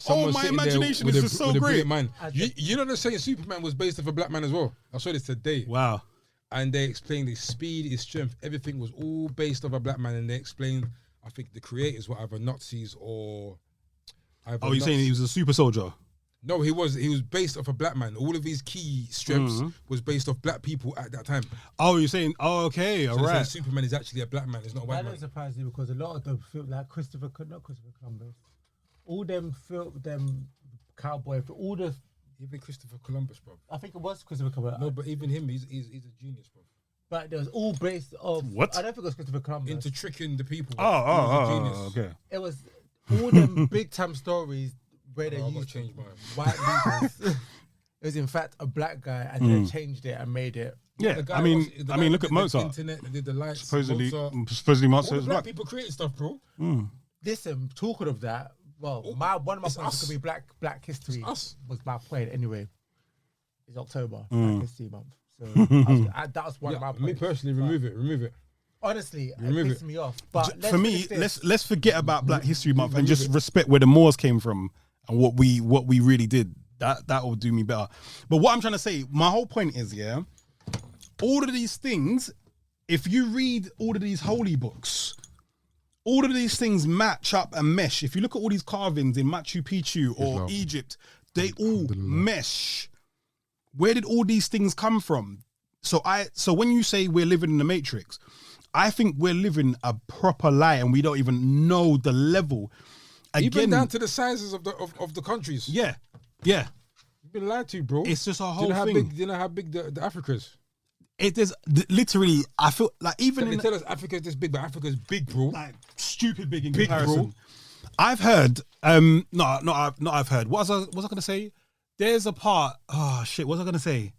my imagination is just so great. You know they're saying Superman was based off a black man as well. I saw this today. Wow. And they explained his speed, his strength, everything was all based off a black man. And they explained, I think the creators were either Nazis or... you're saying he was a super soldier? No, he was based off a black man. All of his key strengths was based off black people at that time. Oh, you're saying, okay, all right. Superman is actually a black man, it's not a white man. That doesn't surprise me because a lot of them feel like not Christopher Columbus. All them cowboy, all the... Even Christopher Columbus, bro. I think it was Christopher Columbus. No, but even him, he's a genius, bro. But it was all based off... What? I don't think it was Christopher Columbus. Into tricking the people. He was a genius. Okay. It was all them big time stories where they used change my white leaders. It was in fact a black guy, and they changed it and made it. Yeah, I mean, look at Mozart. Internet, they did the lights. Supposedly Mozart Mozart is black black. people creating stuff, bro. Listen, talking of that, well, one of my points could be Black History. Was my point anyway. It's October, Black History Month, so that was one of my points. Me personally, remove it. Honestly, it pisses me off. But for me, let's forget about Black History Month and just respect where the Moors came from and what we really did. That will do me better. But what I'm trying to say, my whole point is, yeah, all of these things, if you read all of these holy books, all of these things match up and mesh. If you look at all these carvings in Machu Picchu or Egypt, they all mesh. Where did all these things come from? So when you say we're living in the Matrix, I think we're living a proper lie and we don't even know the level. Again, even down to the sizes of the countries. Yeah. You've been lied to, bro. It's just a whole thing. Do you know how big the Africa is? It is literally, I feel like even they tell us Africa is this big, but Africa is big, bro. Like stupid big in comparison. Bro. I've heard, I've heard. What was I going to say? There's a part, what was I going to say?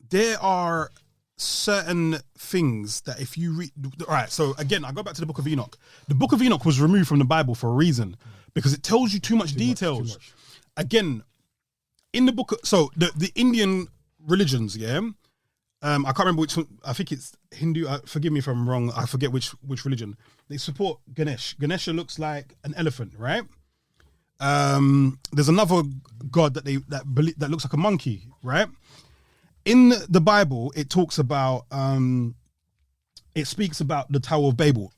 There are certain things that if you read, all right, so again, I go back to the Book of Enoch. The Book of Enoch was removed from the Bible for a reason, because it tells you too much details. Too much. Again, in the book, so the Indian religions, yeah, I can't remember which one, I think it's Hindu, forgive me if I'm wrong, I forget which religion. They support Ganesh. Ganesha looks like an elephant, right? There's another god that looks like a monkey, right? In the Bible, it talks about, it speaks about the Tower of Babel.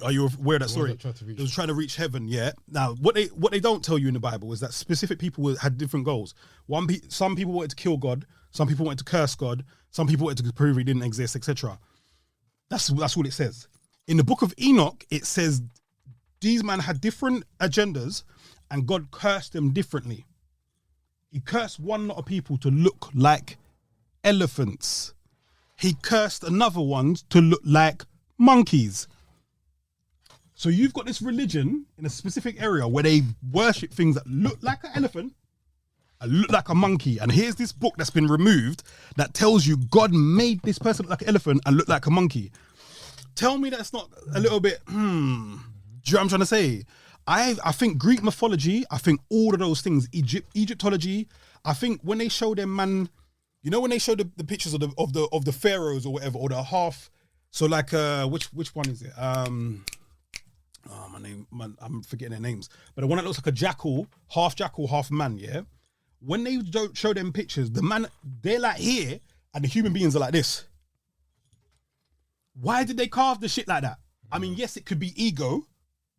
Are you aware of that story? It was trying to reach heaven, yeah. Now, what they don't tell you in the Bible is that specific people had different goals. Some people wanted to kill God, some people wanted to curse God, some people wanted to prove he didn't exist, etc. That's what it says. In the Book of Enoch, it says these men had different agendas, and God cursed them differently. He cursed one lot of people to look like elephants. He cursed another one to look like monkeys. So you've got this religion in a specific area where they worship things that look like an elephant and look like a monkey. And here's this book that's been removed that tells you God made this person look like an elephant and look like a monkey. Tell me that's not a little bit, do you know what I'm trying to say? I think Greek mythology, I think all of those things, Egyptology, I think when they show them, man, you know when they show the pictures of the pharaohs or whatever, or the half, so like which one is it? I'm forgetting their names, but the one that looks like a jackal, half man, yeah. When they don't show them pictures, the man, they're like here, and the human beings are like this. Why did they carve the shit like that? I mean, yes, it could be ego.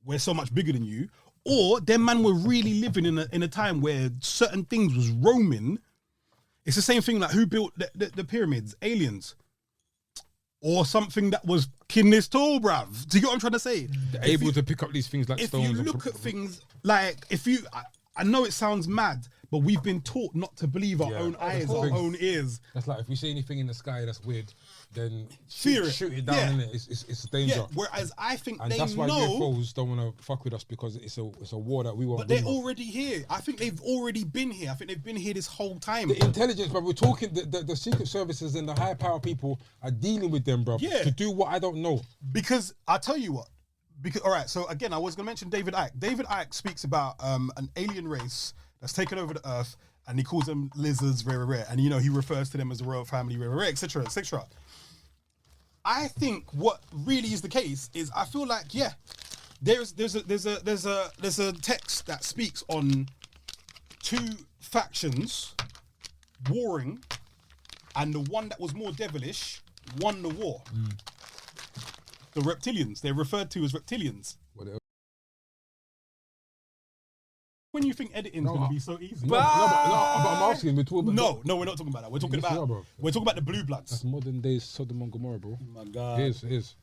We're so much bigger than you, or them man were really living in a time where certain things was roaming. It's the same thing like who built the pyramids? Aliens. Or something that was kin this tall, bruv. Do you get what I'm trying to say? They're able to pick up these things like stones. If you look at things like, I know it sounds mad, but we've been taught not to believe our own eyes, our own ears. That's like if we see anything in the sky that's weird, then shoot it down. Innit? It's a danger. Yeah. Whereas I think and they that's why know. UFOs don't want to fuck with us because it's a war that we won't. But they're already here. I think they've already been here. I think they've been here this whole time. The intelligence, but we're talking the secret services and the high power people are dealing with them, bro. Yeah. To do what I don't know. Because I'll tell you what. Because all right, so again, I was going to mention David Icke. David Icke speaks about an alien race that's taken over the earth, and he calls them lizards, rare, and you know he refers to them as the royal family, rare, etc., etc. I think what really is the case is I feel like there's a text that speaks on two factions warring, and the one that was more devilish won the war. The reptilians, they're referred to as reptilians. When you think editing's going to be so easy? But I'm asking. We're talking about no, we're not talking about that. We're talking about the blue bloods. That's modern day Sodom and Gomorrah, bro. Oh my God. It is.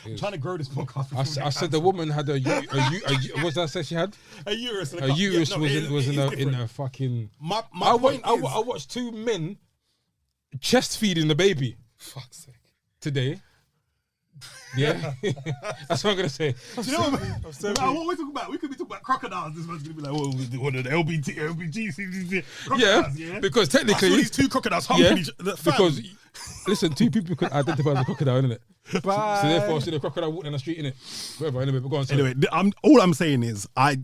I'm trying to grow this podcast. I said the woman had a what did I say she had? A uterus. A uterus was in a fucking. I watched two men chest feeding the baby. Fuck's sake. Today. Yeah, that's what I'm gonna say. Do you know what we're talking about? We could be talking about crocodiles. This one's gonna be like, what are the LBG, yeah, because technically, I saw these two crocodiles humping each other. Because listen, two people could identify as a crocodile, innit? So therefore, I see the crocodile walking down the street, innit? Whatever. Anyway, but go on. Anyway, all I'm saying is, I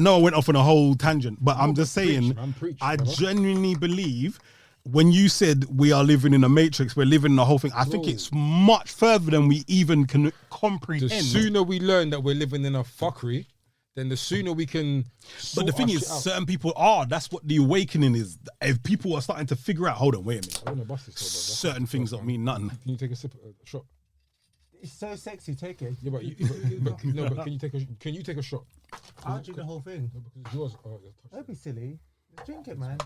know I went off on a whole tangent, but I'm just saying, I genuinely believe. When you said we are living in a matrix, we're living in the whole thing, I think it's much further than we even can comprehend. The sooner we learn that we're living in a fuckery, then the sooner we can. But the thing is, certain people are. That's what the awakening is. If people are starting to figure out, hold on, wait a minute. Certain things don't mean nothing. Can you take a shot? It's so sexy. Take it. Yeah, but can you take a shot? I'll drink the whole thing. No, because yours. Don't be silly. Drink it, man.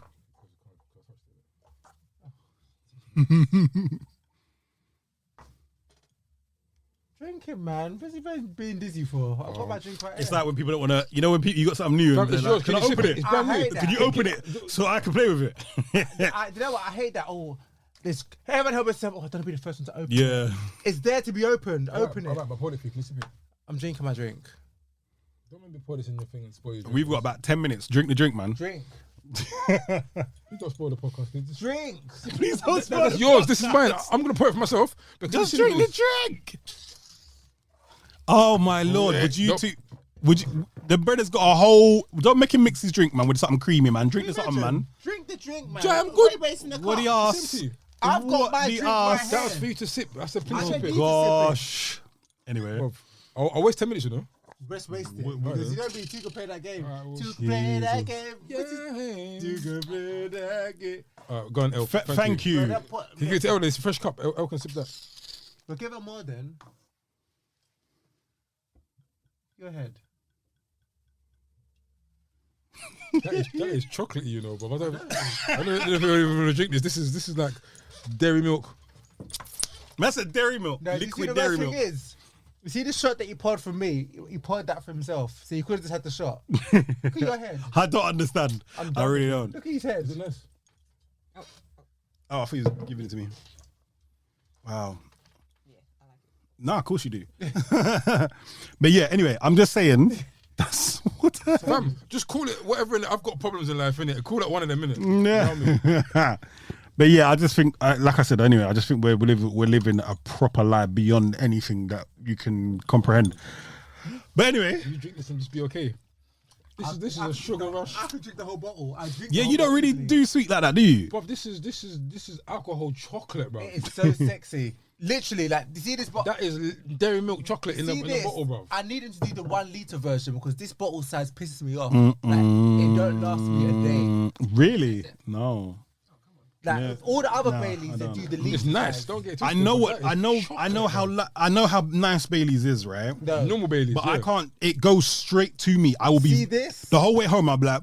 Drink it, man. What's he being dizzy for? I've got my drink right here. It's like when people don't want to, when you got something new, and they're like, can I open it? It's brand new. Can you open it so I can play with it? You know what? I hate that. Everyone help yourself. I don't want to be the first one to open it. It's there to be opened. Open it. But pour it, please. I'm drinking my drink. Don't let me pour this in your thing and spoil your drink. We've got about 10 minutes. Drink the drink, man. Drink. You don't spoil the podcast, please. Drink. Please don't spoil That's yours. This is mine. I'm going to pour it for myself. Just drink the drink. Oh, my Lord. The brother's got a whole. Don't make him mix his drink, man, with something creamy, man. Drink the something, man. Drink the drink, man. I'm good. What do you ask? I've got my drink right here. That was for you to sip. I said, please sip it. Gosh. Anyway. I'll waste 10 minutes, you know. Best wasted. Because you know me, two can play that game. Two can play that game. Two can play that game. Go on, El. Thank you. Can you get to El? It's a fresh cup. El can sip that. But give her more then. Go ahead. That is chocolatey, you know, but I don't know if you're going to drink this. This is like dairy milk. That's a dairy milk. No, liquid dairy milk. You see the shot that he poured from me? He poured that for himself. So he could have just had the shot. Look at your head. I don't understand. I really don't. Look at his head. Is it nice? Oh, I thought you was giving it to me. Wow. Yeah, I like it. Nah, of course you do. But yeah, anyway, I'm just saying. That's what. Fam, just call it whatever. I've got problems in life, innit? Call it one in a minute. Yeah. You know what I mean? But yeah, I just think, like I said, anyway, I just think we're living a proper life beyond anything that you can comprehend. But anyway, you drink this and just be okay. This is a sugar rush. I could drink the whole bottle. You don't really do sweet like that, do you? But this is alcohol chocolate, bro. It is so sexy. Literally, like, you see this bottle? That is dairy milk chocolate in the bottle, bro. I need him to do the 1 litre version because this bottle size pisses me off. Like, it don't last me a day. Really? No. Like all the other Baileys that do the least. It's nice. Don't get too I know how nice Baileys is, right? No. Normal Baileys. But I can't. It goes straight to me. I will be See this? The whole way home. I'll be like,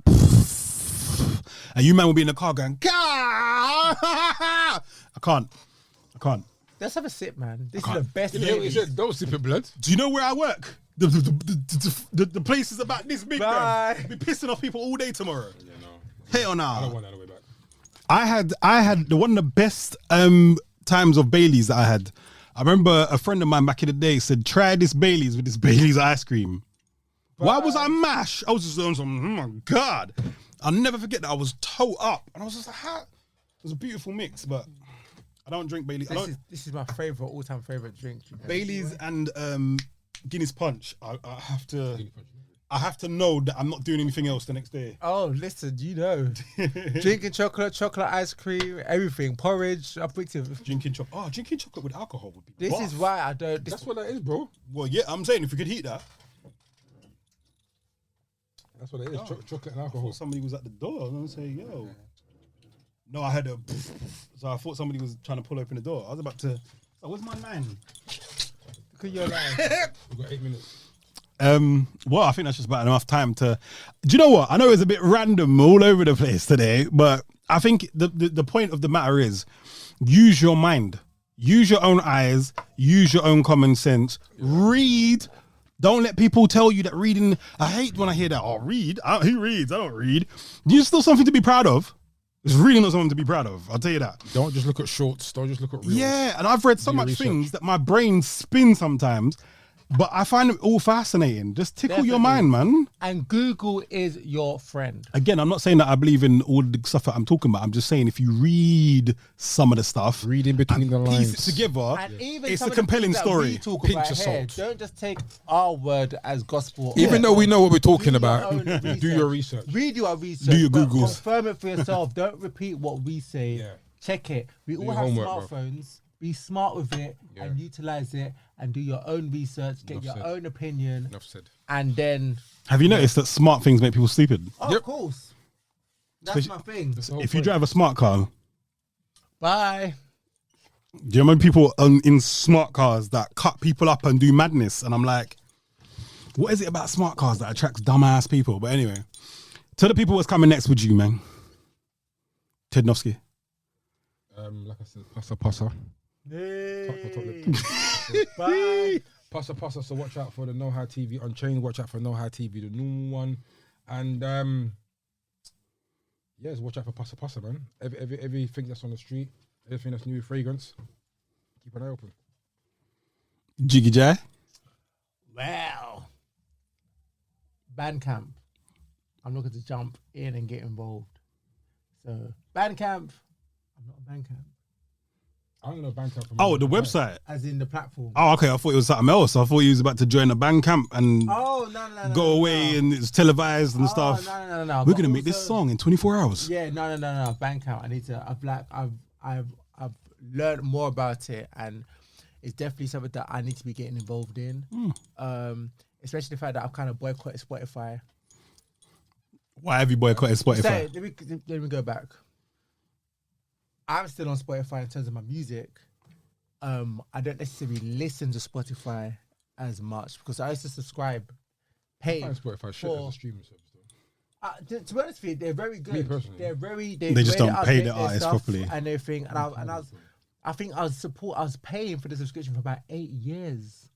and you man will be in the car going, I can't. Let's have a sip, man. This is the best. He said, don't sip it, blood. Do you know where I work? The place is about this big, man. I'll be pissing off people all day tomorrow. Yeah, no. Hell no. I don't want that way back. I had one of the best times of Baileys that I had. I remember a friend of mine back in the day said, try this Baileys with this Baileys ice cream. Why was I mash? I was just on some, oh my God. I'll never forget that. I was toe up. And I was just like, how? It was a beautiful mix, but I don't drink Baileys. This is my all-time favorite drink. Baileys and Guinness Punch. I have to know that I'm not doing anything else the next day. Oh, listen, drinking chocolate ice cream, everything, porridge. I'm addictive. Drinking chocolate with alcohol would be. This is why I don't. That's what that is, bro. Well, yeah, I'm saying if we could heat that. That's what it is. Chocolate and alcohol. Somebody was at the door. I was gonna say, yo. No, I had a. So I thought somebody was trying to pull open the door. I was about to. Oh, where's my man? Look at your life. We've got 8 minutes. Well, I think that's just about enough time to. Do you know what? I know it's a bit random all over the place today, but I think the point of the matter is use your mind, use your own eyes, use your own common sense. Read. Don't let people tell you that reading. I hate when I hear that. Oh, read. He reads. I don't read. You're still something to be proud of. It's really not something to be proud of. I'll tell you that. Don't just look at shorts. Don't just look at reels. Yeah, and I've read so much things that my brain spins sometimes. But I find it all fascinating. Just tickle your mind, man. And Google is your friend. Again, I'm not saying that I believe in all the stuff that I'm talking about. I'm just saying if you read some of the stuff, read in between the lines, piece it together, and even it's a compelling story. Pinch of salt. Don't just take our word as gospel. Even though we know what we're talking Read about, your do your research. Read your research. Do your but Googles. Confirm it for yourself. Don't repeat what we say. Yeah. Check it. We all your have homework, smartphones. Be smart with it and utilize it and do your own research, get your own opinion. Enough said. And then. Have you noticed that smart things make people stupid? Oh, of course. That's my thing. If you drive a smart car, Bye. do you remember people in smart cars that cut people up and do madness? And I'm like, what is it about smart cars that attracts dumbass people? But anyway, tell the people what's coming next with you, man. Tednowski. Like I said, passa. Hey. Bye. Passa. So watch out for the Know How TV Unchained. Watch out for Know How TV, the new one. And yes, watch out for Passa, man. Everything that's on the street, everything that's new with fragrance, keep an eye open. Jiggy Jai. Well, Bandcamp. I'm looking to jump in and get involved. So Bandcamp. I'm not a Bandcamp. I don't know Bandcamp. Oh, the website. As in the platform. Oh, okay. I thought it was something else. I thought you was about to join a band camp and go away and it's televised and stuff. No. We're gonna make this song in 24 hours. Yeah, no. Bandcamp. I need to. I've learned more about it, and it's definitely something that I need to be getting involved in. Especially the fact that I've kind of boycotted Spotify. Why have you boycotted Spotify? Let me go back. I'm still on Spotify in terms of my music. I don't necessarily listen to Spotify as much because I used to subscribe, pay. Spotify shit as a streaming service. To be honest with you, they're very good. Me personally. They just don't pay the artists properly and everything. And I think I was paying for the subscription for about 8 years.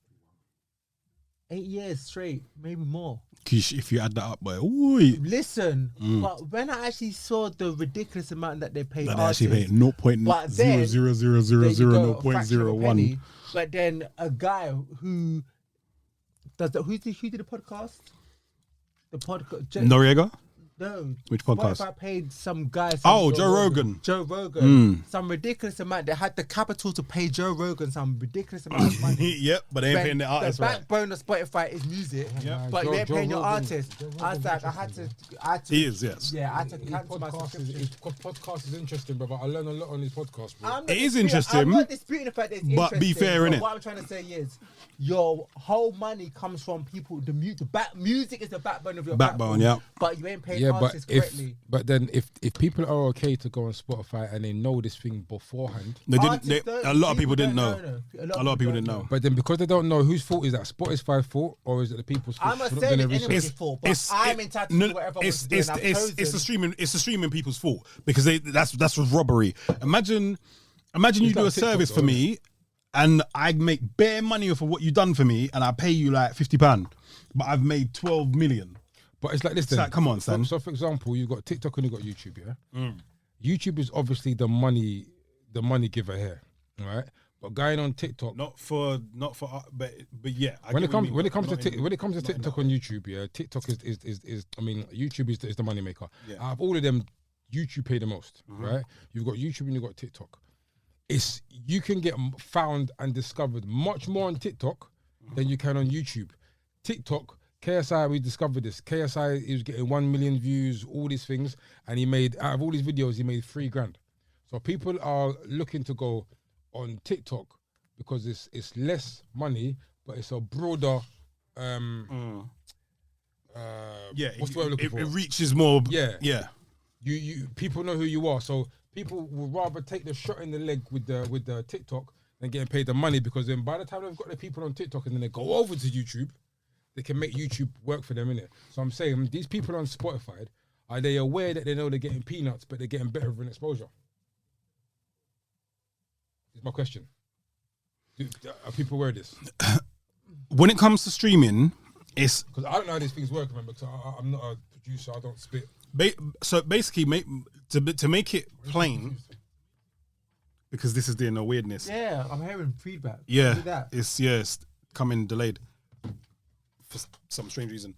8 years straight, maybe more. If you add that up, boy. Listen, but when I actually saw the ridiculous amount that they paid, they actually pay 0.00000.01. But then a guy who does that, who did the podcast? The podcast. Noriega? No. Which podcast? Spotify paid some guy. Joe Rogan. Joe Rogan. Some ridiculous amount. They had the capital to pay Joe Rogan some ridiculous amount of money. Yep, but they ain't paying the artists. The backbone of Spotify is music. Yep. But you ain't paying your artists. I was like, I had to. He is, yes. Yeah, I had to cancel my subscription. His podcast is interesting, brother. I learn a lot on his podcast, bro. It is interesting. I'm not disputing the fact that it's interesting. But be fair, innit? What I'm trying to say is, your whole money comes from people. Music is the backbone of your backbone. Yeah. But you ain't paying artists correctly. But then if people are okay to go on Spotify and they know this thing beforehand, a lot of people didn't know. A lot of people didn't know. But then because they don't know, whose fault is that? Spotify's fault or is it the people's fault? I'm not saying it's anybody's fault, but I'm entitled to whatever I want to do. It's the streaming people's fault because that's robbery. Imagine you do a service for me and I make bare money for what you done for me and I pay you like £50, but I've made 12 million. But it's like this. Like, come on, son. So for example, you've got TikTok and you've got YouTube. Yeah. YouTube is obviously the money giver here, right? But going on TikTok, but yeah. When it comes to TikTok on YouTube, yeah, TikTok is I mean, YouTube is the money maker. Yeah. Out of all of them, YouTube pay the most, right? You've got YouTube and you've got TikTok. You can get found and discovered much more on TikTok than you can on YouTube. TikTok, KSI, we discovered this. KSI, he was getting 1 million views, all these things, and he made, out of all these videos, he made $3,000. So people are looking to go on TikTok because it's less money, but it's a broader. What's the word I'm looking for? It reaches more. Yeah. You people know who you are, so people will rather take the shot in the leg with the TikTok than getting paid the money, because then by the time they've got the people on TikTok and then they go over to YouTube, they can make YouTube work for them, innit? So I'm saying, these people on Spotify, are they aware that they know they're getting peanuts, but they're getting better of an exposure? Is my question. Are people aware of this? When it comes to streaming, it's... Because I don't know how these things work, remember, because I'm not a producer, I don't spit. So basically, to make it plain, because this is doing a weirdness. Yeah, I'm hearing feedback. Yeah, it's coming delayed for some strange reason.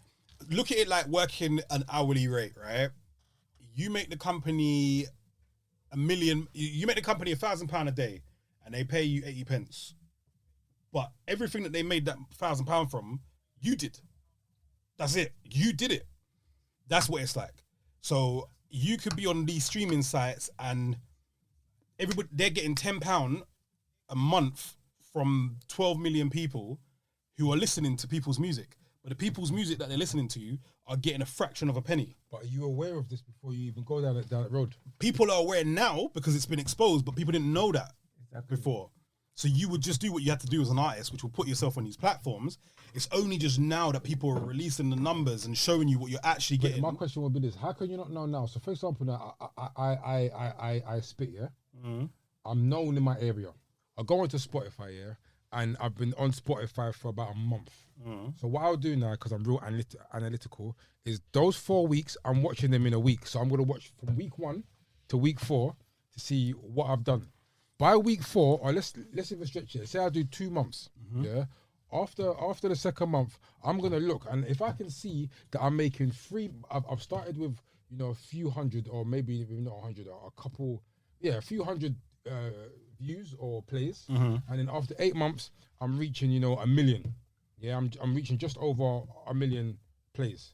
Look at it like working an hourly rate, right? You make the company $1 million. You make the company £1,000 a day, and they pay you 80 pence. But everything that they made that £1,000 from, you did. That's it. You did it. That's what it's like. So you could be on these streaming sites and everybody, they're getting £10 a month from 12 million people who are listening to people's music. But the people's music that they're listening to are getting a fraction of a penny. But are you aware of this before you even go down that road? People are aware now because it's been exposed, but people didn't know that before. So you would just do what you had to do as an artist, which will put yourself on these platforms. It's only just now that people are releasing the numbers and showing you what you're actually getting. My question would be this: how can you not know now? So, for example, now I spit, yeah. Mm-hmm. I'm known in my area. I go onto Spotify, yeah, and I've been on Spotify for about a month. Mm-hmm. So what I'll do now, because I'm real analytical, is those 4 weeks I'm watching them in a week. So I'm gonna watch from week 1 to week 4 to see what I've done. By week 4, or let's even stretch it. Say I do 2 months, yeah. After the second month, I'm gonna look, and if I can see that I'm making I've started with a few hundred, or maybe even not 100, or a couple, a few hundred views or plays, and then after 8 months, I'm reaching 1 million. Yeah, I'm reaching just over 1 million plays.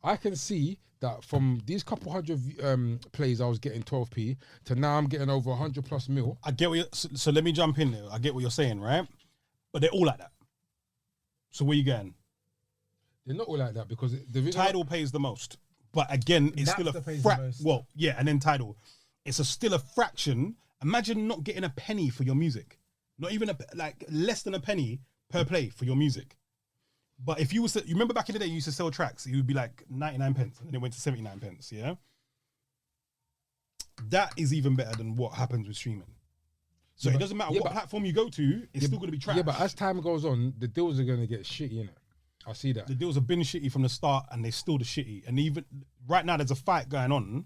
I can see that from these couple hundred plays, I was getting 12p to now I'm getting over 100 plus mil. I get what so let me jump in there. I get what you're saying, right? But they're all like that. So where you getting? They're not all like that because Tidal pays the most, but again, it's still a fraction. Well, yeah, and then Tidal, it's still a fraction. Imagine not getting a penny for your music, not even less than a penny per play for your music. But if you you remember back in the day, you used to sell tracks, it would be like 99 pence, and then it went to 79 pence. Yeah, that is even better than what happens with streaming. So it doesn't matter what platform you go to, it's still going to be trash. Yeah, but as time goes on, the deals are going to get shitty, innit? I see that. The deals have been shitty from the start, and they're still the shitty. And even right now, there's a fight going on.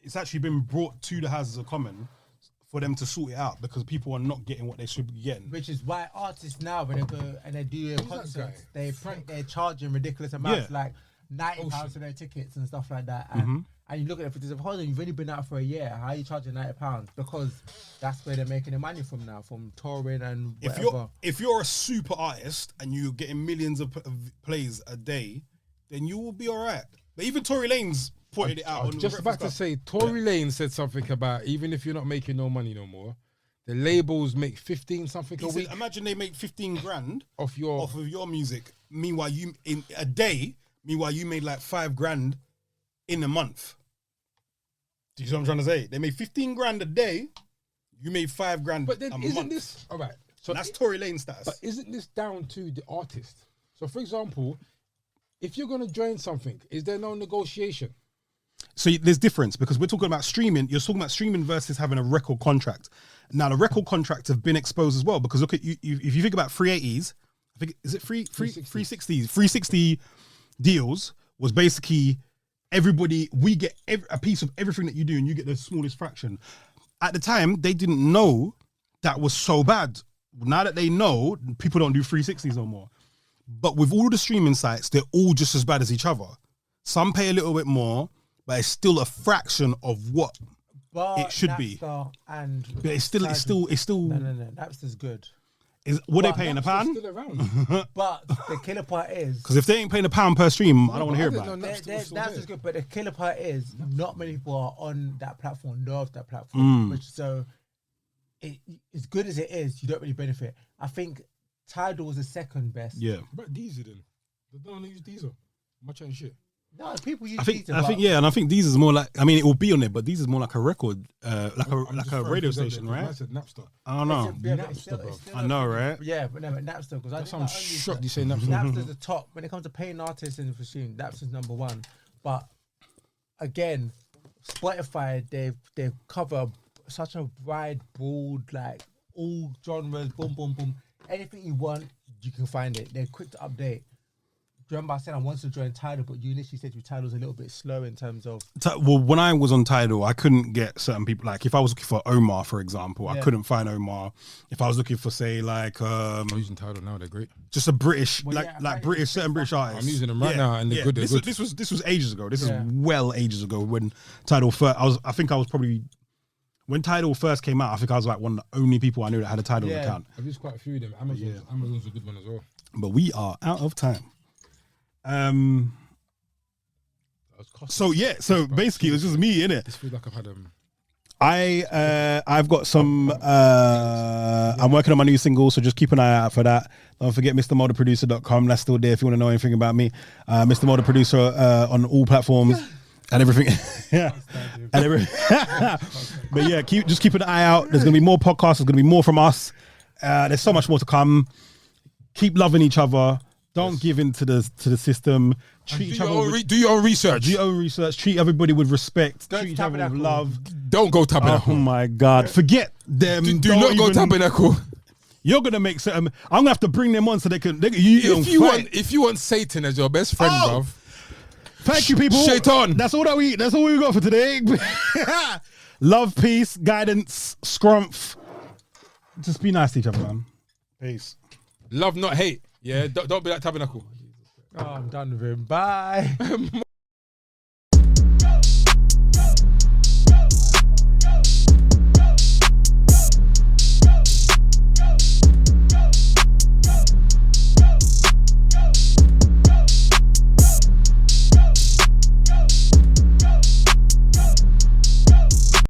It's actually been brought to the Houses of Commons for them to sort it out because people are not getting what they should be getting. Which is why artists now, when they go and they do a concert, they're charging ridiculous amounts, like £90 for their tickets and stuff like that. And you look at it, there's hold on, you've only been out for a year. How are you charging £90? Because that's where they're making the money from now, from touring and whatever. If you're a super artist and you're getting millions of plays a day, then you will be all right. But even Tory Lanez pointed it out. I was just about to say, Tory Lanez said something about even if you're not making no money no more, the labels make 15 something a week. Imagine they make 15 grand off of your music. Meanwhile, you in a day. Meanwhile, you made like 5 grand in a month. Do you see what I'm trying to say? They made 15 grand a day. You made 5 grand but then a isn't month. This all right? So that's Tory Lanez status. But isn't this down to the artist? So, for example, if you're going to join something, is there no negotiation? So there's difference because we're talking about streaming. You're talking about streaming versus having a record contract. Now the record contracts have been exposed as well because look at you. If you think about 380s, I think is it 360s, 360 deals. was basically everybody, we get a piece of everything that you do and you get the smallest fraction. At the time, they didn't know that was so bad. Now that they know, people don't do 360s no more. But with all the streaming sites, they're all just as bad as each other. Some pay a little bit more, but it's still a fraction of what it should be. But it's still. No. Napster's good. What they paying £1? But the killer part is because if they ain't paying £1 per stream, I don't want to hear about it. Napster's good, but the killer part is not many people are on that platform, know of that platform. Which so, as good as it is, you don't really benefit. I think Tidal was the second best. Yeah, but Deezer then. They don't use Deezer. Much and shit. No, people use Deezer. I think Deezer is more like. I mean, it will be on it, but Deezer is more like a record, like a radio station, right? I said Napster. I don't know. Napster, bro. I know, right? Yeah, but Napster because I'm shocked you say Napster. Napster's the top when it comes to paying artists in the machine. Napster's number one. But again, Spotify they cover such a wide, broad, like all genres. Boom, boom, boom. Anything you want, you can find it. They're quick to update. Do you remember I said I wanted to join Tidal, but you initially said your Tidal was a little bit slow in terms of... Well, when I was on Tidal, I couldn't get certain people. Like, if I was looking for Omar, for example, I couldn't find Omar. If I was looking for, say, like... I'm using Tidal now, they're great. Just a British, certain British artists. I'm using them right now, and they're good. They're good. This was ages ago. This is well ages ago when Tidal first... I think I was probably... When Tidal first came out, I think I was like one of the only people I knew that had a Tidal account. I've used quite a few of them. Amazon's a good one as well. But we are out of time. So basically it was just me, innit? This feels like I've had I've got some I'm working on my new single, so just keep an eye out for that. Don't forget MrModeProducer.com. That's still there if you want to know anything about me. Mr. Mode Producer on all platforms and everything. And but yeah, just keep an eye out. There's gonna be more podcasts, there's gonna be more from us. There's so much more to come. Keep loving each other. Don't give in to the system. Treat each other. Do your own research. Do your own research. Treat everybody with respect. Treat each other with love. Don't go Tabernacle. Oh my God! Forget them. Do not go Tabernacle. You're gonna make certain. I'm gonna have to bring them on so they can. If you want Satan as your best friend, bruv. Thank you, people. Shaitan. That's all we got for today. Love, peace, guidance, scrumph. Just be nice to each other, man. Peace. Love, not hate. Yeah, don't be like Tabernacle. Oh, I'm done with him. Bye.